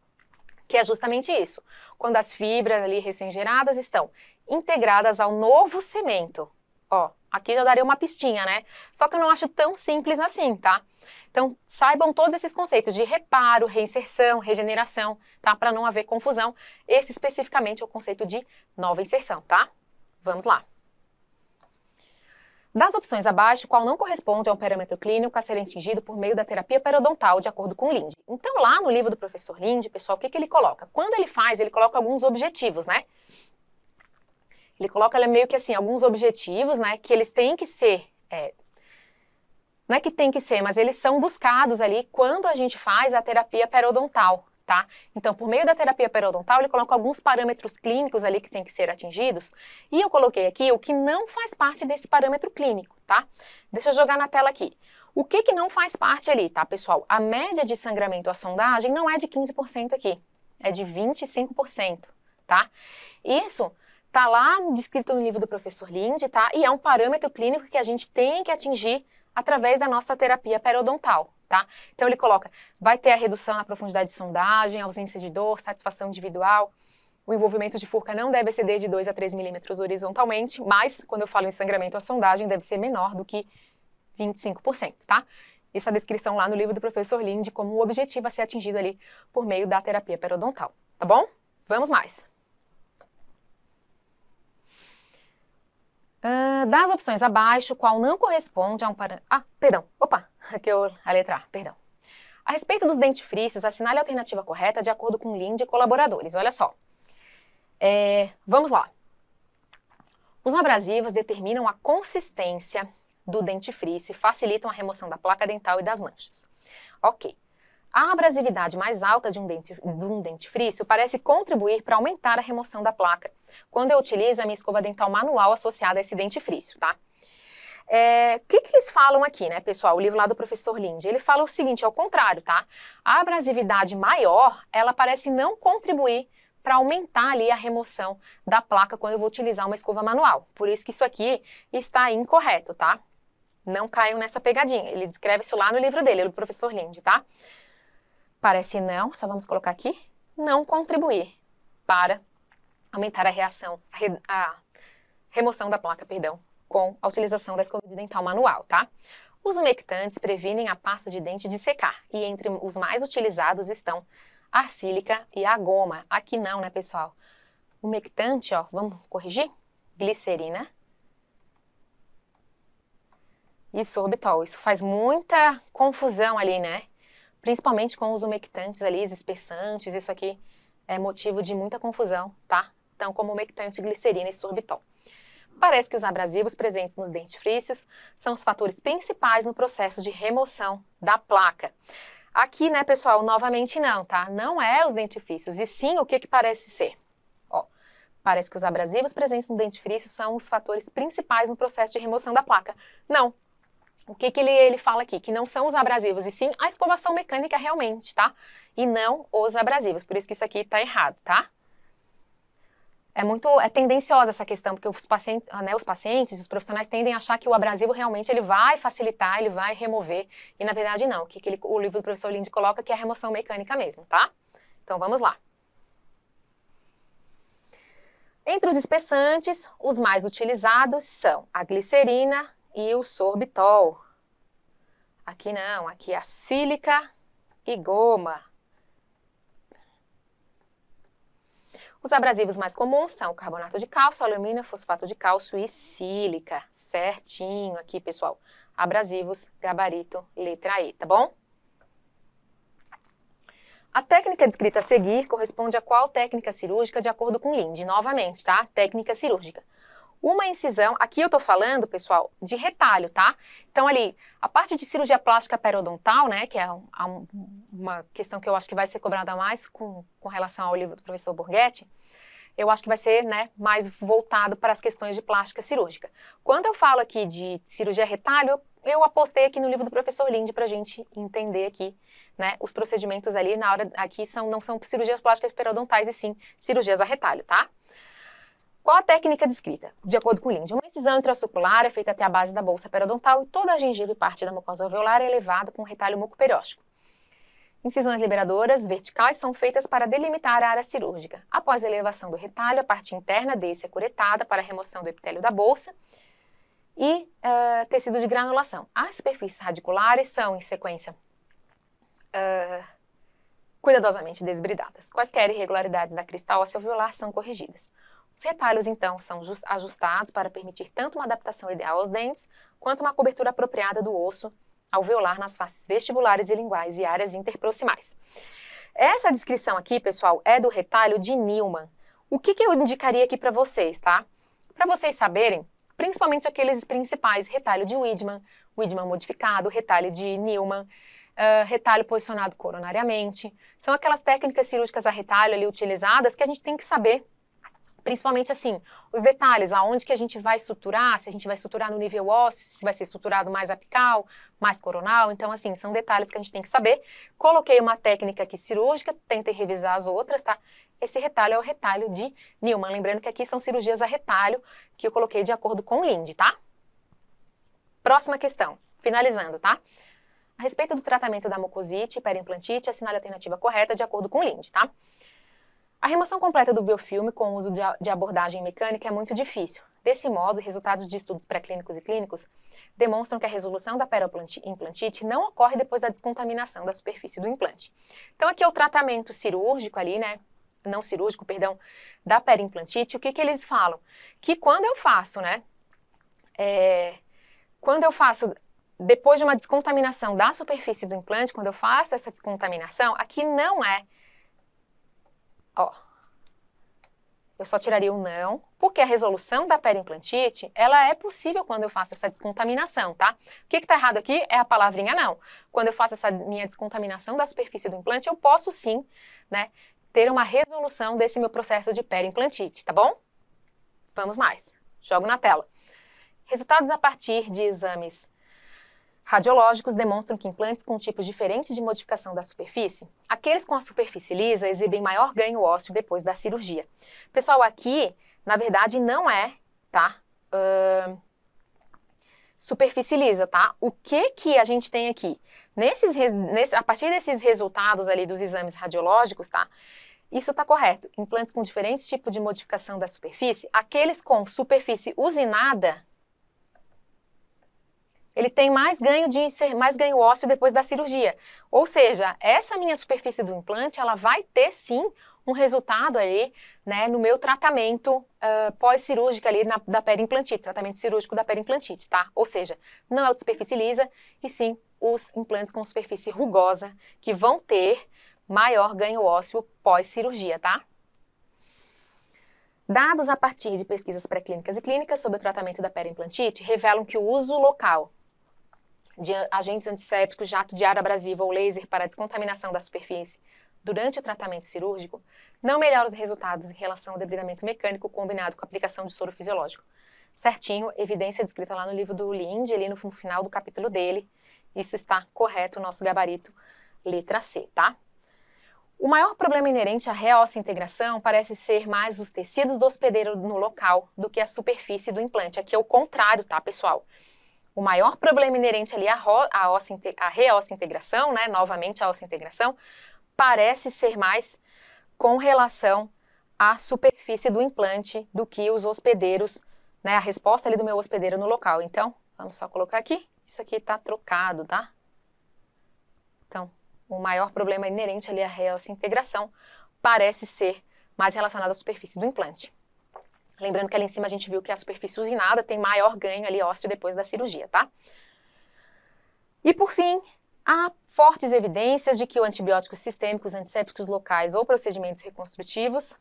A: que é justamente isso. Quando as fibras ali recém-geradas estão integradas ao novo cemento. Ó, aqui já daria uma pistinha, né? Só que eu não acho tão simples assim, tá? Então, saibam todos esses conceitos de reparo, reinserção, regeneração, tá? Para não haver confusão. Esse especificamente é o conceito de nova inserção, tá? Vamos lá. Das opções abaixo, qual não corresponde a um parâmetro clínico a ser atingido por meio da terapia periodontal, de acordo com Linde? Então, lá no livro do professor Linde, pessoal, o que ele coloca? Quando ele faz, ele coloca alguns objetivos, né? Ele coloca meio que assim, alguns objetivos, né, que eles têm que ser, não é que tem que ser, mas eles são buscados ali quando a gente faz a terapia periodontal, tá? Então, por meio da terapia periodontal, ele coloca alguns parâmetros clínicos ali que tem que ser atingidos, e eu coloquei aqui o que não faz parte desse parâmetro clínico, tá? Deixa eu jogar na tela aqui. O que não faz parte ali, tá, pessoal? A média de sangramento à sondagem não é de 15% aqui, é de 25%, tá? Isso tá lá descrito no livro do professor Linde, tá? E é um parâmetro clínico que a gente tem que atingir através da nossa terapia periodontal, tá? Então ele coloca, vai ter a redução na profundidade de sondagem, ausência de dor, satisfação individual, o envolvimento de furca não deve exceder de 2 a 3 milímetros horizontalmente, mas quando eu falo em sangramento à sondagem deve ser menor do que 25%, tá? Essa descrição lá no livro do professor Linde como o objetivo a ser atingido ali por meio da terapia periodontal, tá bom? Vamos mais. Das opções abaixo, qual não corresponde a um parâmetro... a letra A, perdão. A respeito dos dentifrícios, assinale a alternativa correta de acordo com Linde e colaboradores. Olha só. Vamos lá. Os abrasivos determinam a consistência do dentifrício e facilitam a remoção da placa dental e das manchas. Ok. A abrasividade mais alta de um dentifrício parece contribuir para aumentar a remoção da placa quando eu utilizo a minha escova dental manual associada a esse dentifrício, tá? O que eles falam aqui, né, pessoal? O livro lá do professor Linde, ele fala o seguinte, ao contrário, tá? A abrasividade maior, ela parece não contribuir para aumentar ali a remoção da placa quando eu vou utilizar uma escova manual. Por isso que isso aqui está incorreto, tá? Não caiam nessa pegadinha. Ele descreve isso lá no livro dele, do professor Linde, tá? Parece não, só vamos colocar aqui, não contribuir para aumentar a remoção da placa, perdão, com a utilização da escova dental manual, tá? Os umectantes previnem a pasta de dente de secar, e entre os mais utilizados estão a arcílica e a goma. Aqui não, né, pessoal? Umectante, ó, vamos corrigir? Glicerina e sorbitol. Isso faz muita confusão ali, né? Principalmente com os umectantes ali, os espessantes, isso aqui é motivo de muita confusão, tá? Então, como umectante, glicerina e sorbitol. Parece que os abrasivos presentes nos dentifrícios são os fatores principais no processo de remoção da placa. Aqui, né, pessoal, novamente não, tá? Não é os dentifrícios, e sim o que parece ser. Ó, parece que os abrasivos presentes no dentifrício são os fatores principais no processo de remoção da placa. Não. O que ele fala aqui? Que não são os abrasivos, e sim a escovação mecânica realmente, tá? E não os abrasivos, por isso que isso aqui tá errado, tá? É tendenciosa essa questão, porque os pacientes, os profissionais tendem a achar que o abrasivo realmente ele vai facilitar, ele vai remover, e na verdade não, o livro do professor Linde coloca que é a remoção mecânica mesmo, tá? Então vamos lá. Entre os espessantes, os mais utilizados são a glicerina e o sorbitol. Aqui não, aqui é a sílica e goma. Os abrasivos mais comuns são carbonato de cálcio, alumínio, fosfato de cálcio e sílica. Certinho aqui, pessoal. Abrasivos, gabarito, letra E, tá bom? A técnica descrita a seguir corresponde a qual técnica cirúrgica de acordo com Linde? Novamente, tá? Técnica cirúrgica. Uma incisão, aqui eu tô falando, pessoal, de retalho, tá? Então ali, a parte de cirurgia plástica periodontal, né, que é uma questão que eu acho que vai ser cobrada mais com relação ao livro do professor Borghetti, eu acho que vai ser, né, mais voltado para as questões de plástica cirúrgica. Quando eu falo aqui de cirurgia retalho, eu apostei aqui no livro do professor Linde pra gente entender aqui, né, os procedimentos ali na hora, aqui não são cirurgias plásticas periodontais e sim cirurgias a retalho, tá? Qual a técnica descrita? De acordo com o Linde, uma incisão intraocular é feita até a base da bolsa periodontal e toda a gengiva e parte da mucosa alveolar é elevada com retalho mucoperióstico. Incisões liberadoras verticais são feitas para delimitar a área cirúrgica. Após a elevação do retalho, a parte interna desse é curetada para a remoção do epitélio da bolsa e tecido de granulação. As superfícies radiculares são, em sequência, cuidadosamente desbridadas. Quaisquer irregularidades da crista óssea alveolar são corrigidas. Os retalhos, então, são ajustados para permitir tanto uma adaptação ideal aos dentes, quanto uma cobertura apropriada do osso alveolar nas faces vestibulares e linguais e áreas interproximais. Essa descrição aqui, pessoal, é do retalho de Newman. O que eu indicaria aqui para vocês, tá? Para vocês saberem, principalmente aqueles principais, retalho de Wiedemann, Wiedemann modificado, retalho de Newman, retalho posicionado coronariamente. São aquelas técnicas cirúrgicas a retalho ali utilizadas que a gente tem que saber, principalmente assim, os detalhes, aonde que a gente vai suturar, se a gente vai suturar no nível ósseo, se vai ser suturado mais apical, mais coronal. Então, assim, são detalhes que a gente tem que saber. Coloquei uma técnica aqui cirúrgica, tentem revisar as outras, tá? Esse retalho é o retalho de Newman. Lembrando que aqui são cirurgias a retalho que eu coloquei de acordo com o Linde, tá? Próxima questão, finalizando, tá? A respeito do tratamento da mucosite e periimplantite, assinale a alternativa correta de acordo com o Linde, tá? A remoção completa do biofilme com o uso de abordagem mecânica é muito difícil. Desse modo, resultados de estudos pré-clínicos e clínicos demonstram que a resolução da periimplantite não ocorre depois da descontaminação da superfície do implante. Então, aqui é o tratamento cirúrgico ali, né? Não cirúrgico, perdão, da periimplantite. O que eles falam? Que quando eu faço, né? Quando eu faço, depois de uma descontaminação da superfície do implante, quando eu faço essa descontaminação, aqui não é... Ó, eu só tiraria o não, porque a resolução da periimplantite, ela é possível quando eu faço essa descontaminação, tá? O que está errado aqui é a palavrinha não. Quando eu faço essa minha descontaminação da superfície do implante, eu posso sim, né, ter uma resolução desse meu processo de periimplantite, tá bom? Vamos mais. Jogo na tela. Resultados a partir de exames radiológicos demonstram que implantes com tipos diferentes de modificação da superfície, aqueles com a superfície lisa exibem maior ganho ósseo depois da cirurgia. Pessoal, aqui, na verdade, não é, tá? Superfície lisa, tá? O que a gente tem aqui? A partir desses resultados ali dos exames radiológicos, tá? Isso tá correto. Implantes com diferentes tipos de modificação da superfície, aqueles com superfície usinada, ele tem mais ganho ósseo depois da cirurgia. Ou seja, essa minha superfície do implante, ela vai ter sim um resultado aí, né, no meu tratamento pós-cirúrgico ali da periimplantite, tratamento cirúrgico da periimplantite, tá? Ou seja, não é o de superfície lisa, e sim os implantes com superfície rugosa, que vão ter maior ganho ósseo pós-cirurgia, tá? Dados a partir de pesquisas pré-clínicas e clínicas sobre o tratamento da periimplantite revelam que o uso local de agentes antissépticos, jato de ar abrasivo ou laser para a descontaminação da superfície durante o tratamento cirúrgico não melhora os resultados em relação ao debridamento mecânico combinado com a aplicação de soro fisiológico. Certinho, evidência descrita lá no livro do Linde, ali no final do capítulo dele. Isso está correto, o nosso gabarito, letra C, tá? O maior problema inerente à reóssea integração parece ser mais os tecidos do hospedeiro no local do que a superfície do implante. Aqui é o contrário, tá, pessoal? O maior problema inerente ali à reóssea integração, né, novamente a óssea integração, parece ser mais com relação à superfície do implante do que os hospedeiros, né, a resposta ali do meu hospedeiro no local. Então, vamos só colocar aqui, isso aqui está trocado, tá? Então, o maior problema inerente ali à reóssea integração parece ser mais relacionado à superfície do implante. Lembrando que ali em cima a gente viu que a superfície usinada tem maior ganho ali ósseo depois da cirurgia, tá? E por fim, há fortes evidências de que o antibióticos sistêmicos, antissépticos locais ou procedimentos reconstrutivos,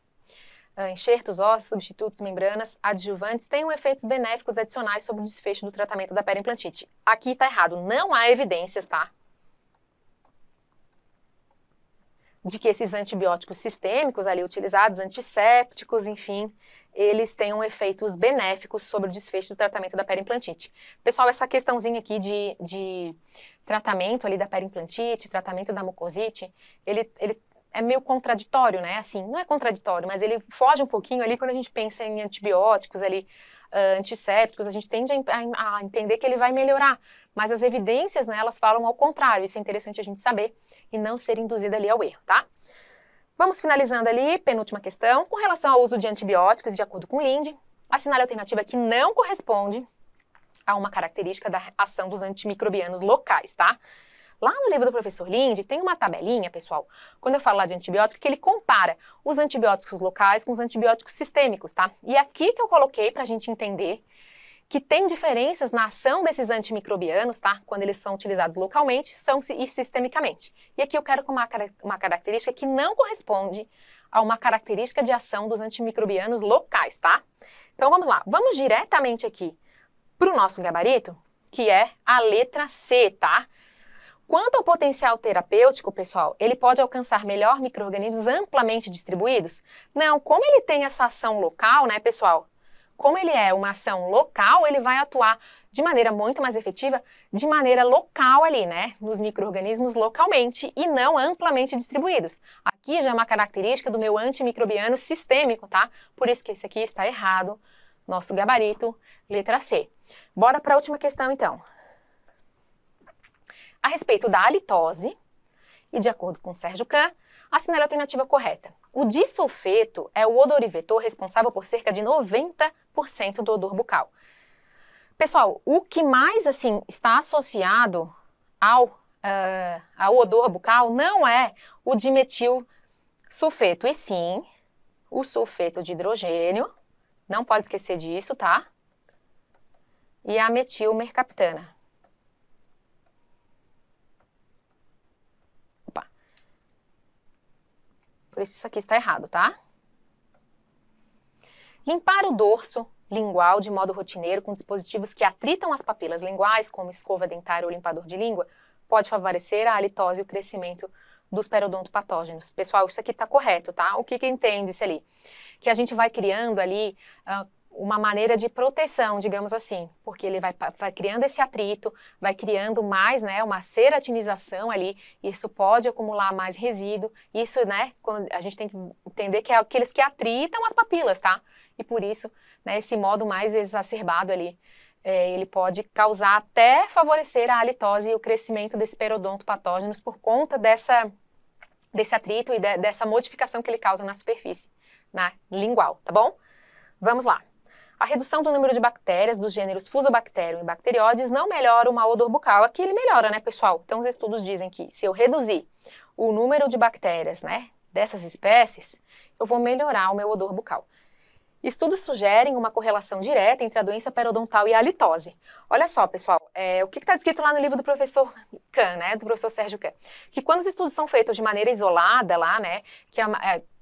A: enxertos ósseos, substitutos, membranas, adjuvantes, tenham efeitos benéficos adicionais sobre o desfecho do tratamento da periimplantite. Aqui tá errado, não há evidências, tá? De que esses antibióticos sistêmicos ali utilizados, antissépticos, enfim, eles tenham efeitos benéficos sobre o desfecho do tratamento da periimplantite. Pessoal, essa questãozinha aqui de tratamento ali da periimplantite, tratamento da mucosite, ele é meio contraditório, né? Assim, não é contraditório, mas ele foge um pouquinho ali quando a gente pensa em antibióticos ali, antissépticos, a gente tende a entender que ele vai melhorar. Mas as evidências, né, elas falam ao contrário. Isso é interessante a gente saber e não ser induzida ali ao erro, tá? Vamos finalizando ali, penúltima questão. Com relação ao uso de antibióticos, de acordo com o Linde, assinale a alternativa que não corresponde a uma característica da ação dos antimicrobianos locais, tá? Lá no livro do professor Linde tem uma tabelinha, pessoal, quando eu falo lá de antibiótico, que ele compara os antibióticos locais com os antibióticos sistêmicos, tá? E aqui que eu coloquei para a gente entender que tem diferenças na ação desses antimicrobianos, tá? Quando eles são utilizados localmente e sistemicamente. E aqui eu quero com uma característica que não corresponde a uma característica de ação dos antimicrobianos locais, tá? Então vamos lá, vamos diretamente aqui para o nosso gabarito, que é a letra C, tá? Quanto ao potencial terapêutico, pessoal, ele pode alcançar melhor micro-organismos amplamente distribuídos? Não, como ele tem essa ação local, né, pessoal? Como ele é uma ação local, ele vai atuar de maneira muito mais efetiva, de maneira local ali, né, nos micro-organismos localmente e não amplamente distribuídos. Aqui já é uma característica do meu antimicrobiano sistêmico, tá? Por isso que esse aqui está errado, nosso gabarito, letra C. Bora para a última questão, então. A respeito da halitose, e de acordo com Sérgio Kahn, assinale a alternativa correta. O disulfeto é o odorivetor responsável por cerca de 90% do odor bucal. Pessoal, o que mais assim está associado ao odor bucal não é o dimetil sulfeto, e sim o sulfeto de hidrogênio, não pode esquecer disso, tá? E a metilmercaptana. Por isso aqui está errado, tá? Limpar o dorso lingual de modo rotineiro com dispositivos que atritam as papilas linguais, como escova dentária ou limpador de língua, pode favorecer a halitose e o crescimento dos periodontopatógenos. Pessoal, isso aqui está correto, tá? O que entende-se ali? Que a gente vai criando ali uma maneira de proteção, digamos assim, porque ele vai criando esse atrito, vai criando mais, né, uma ceratinização ali, isso pode acumular mais resíduo, isso, né, a gente tem que entender que é aqueles que atritam as papilas, tá? E por isso, né, esse modo mais exacerbado ali, ele pode causar até favorecer a halitose e o crescimento desses periodontopatógenos por conta desse atrito e dessa modificação que ele causa na superfície, na lingual, tá bom? Vamos lá. A redução do número de bactérias dos gêneros Fusobacterium e Bacteroides não melhora uma odor bucal. Aqui ele melhora, né, pessoal? Então, os estudos dizem que se eu reduzir o número de bactérias, né, dessas espécies, eu vou melhorar o meu odor bucal. Estudos sugerem uma correlação direta entre a doença periodontal e a halitose. Olha só, pessoal, o que está descrito lá no livro do professor Kahn, né, do professor Sérgio Kahn, que quando os estudos são feitos de maneira isolada lá, né, que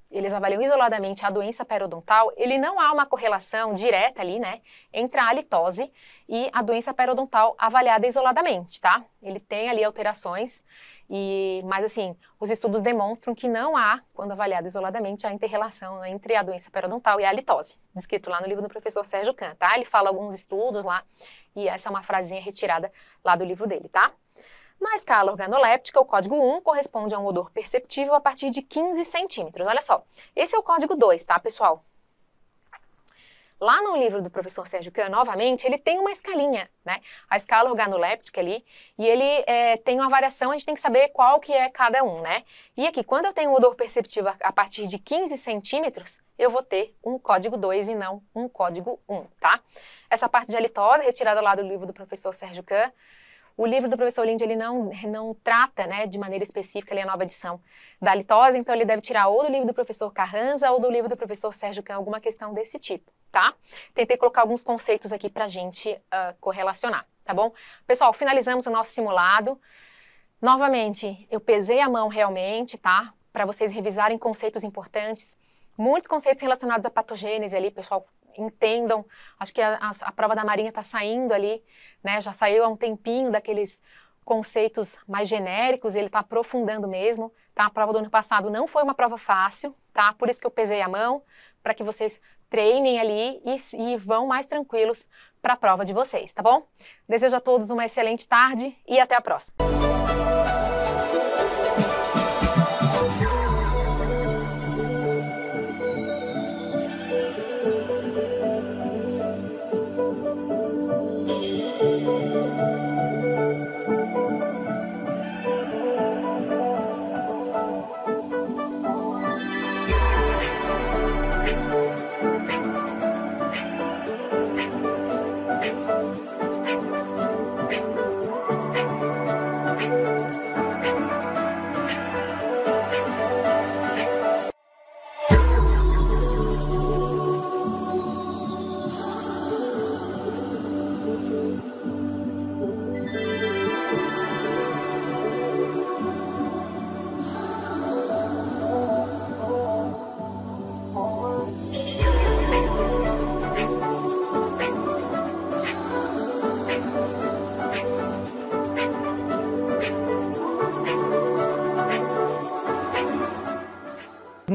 A: eles avaliam isoladamente a doença periodontal, ele não há uma correlação direta ali, né, entre a halitose e a doença periodontal avaliada isoladamente, tá? Ele tem ali alterações, mas assim, os estudos demonstram que não há, quando avaliado isoladamente, a inter-relação entre a doença periodontal e a halitose, descrito lá no livro do professor Sérgio Kahn, tá? Ele fala alguns estudos lá, e essa é uma frasinha retirada lá do livro dele, tá? Na escala organoléptica, o código 1 corresponde a um odor perceptível a partir de 15 centímetros. Olha só, esse é o código 2, tá, pessoal? Lá no livro do professor Sérgio Kahn, novamente, ele tem uma escalinha, né? A escala organoléptica ali, e ele tem uma variação, a gente tem que saber qual que é cada um, né? E aqui, quando eu tenho um odor perceptível a partir de 15 centímetros, eu vou ter um código 2 e não um código 1, tá? Essa parte de halitose, retirada lá do livro do professor Sérgio Kahn, o livro do professor Linde, ele não trata, né, de maneira específica, ali a nova edição da halitose, então ele deve tirar ou do livro do professor Carranza ou do livro do professor Sérgio Kahn, alguma questão desse tipo, tá? Tentei colocar alguns conceitos aqui pra gente correlacionar, tá bom? Pessoal, finalizamos o nosso simulado. Novamente, eu pesei a mão realmente, tá? Para vocês revisarem conceitos importantes. Muitos conceitos relacionados à patogênese ali, pessoal, entendam. Acho que a prova da Marinha está saindo ali, né? Já saiu há um tempinho daqueles conceitos mais genéricos, e ele está aprofundando mesmo, tá? A prova do ano passado não foi uma prova fácil, tá? Por isso que eu pesei a mão, para que vocês treinem ali e vão mais tranquilos para a prova de vocês, tá bom? Desejo a todos uma excelente tarde e até a próxima.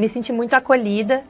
B: me senti muito acolhida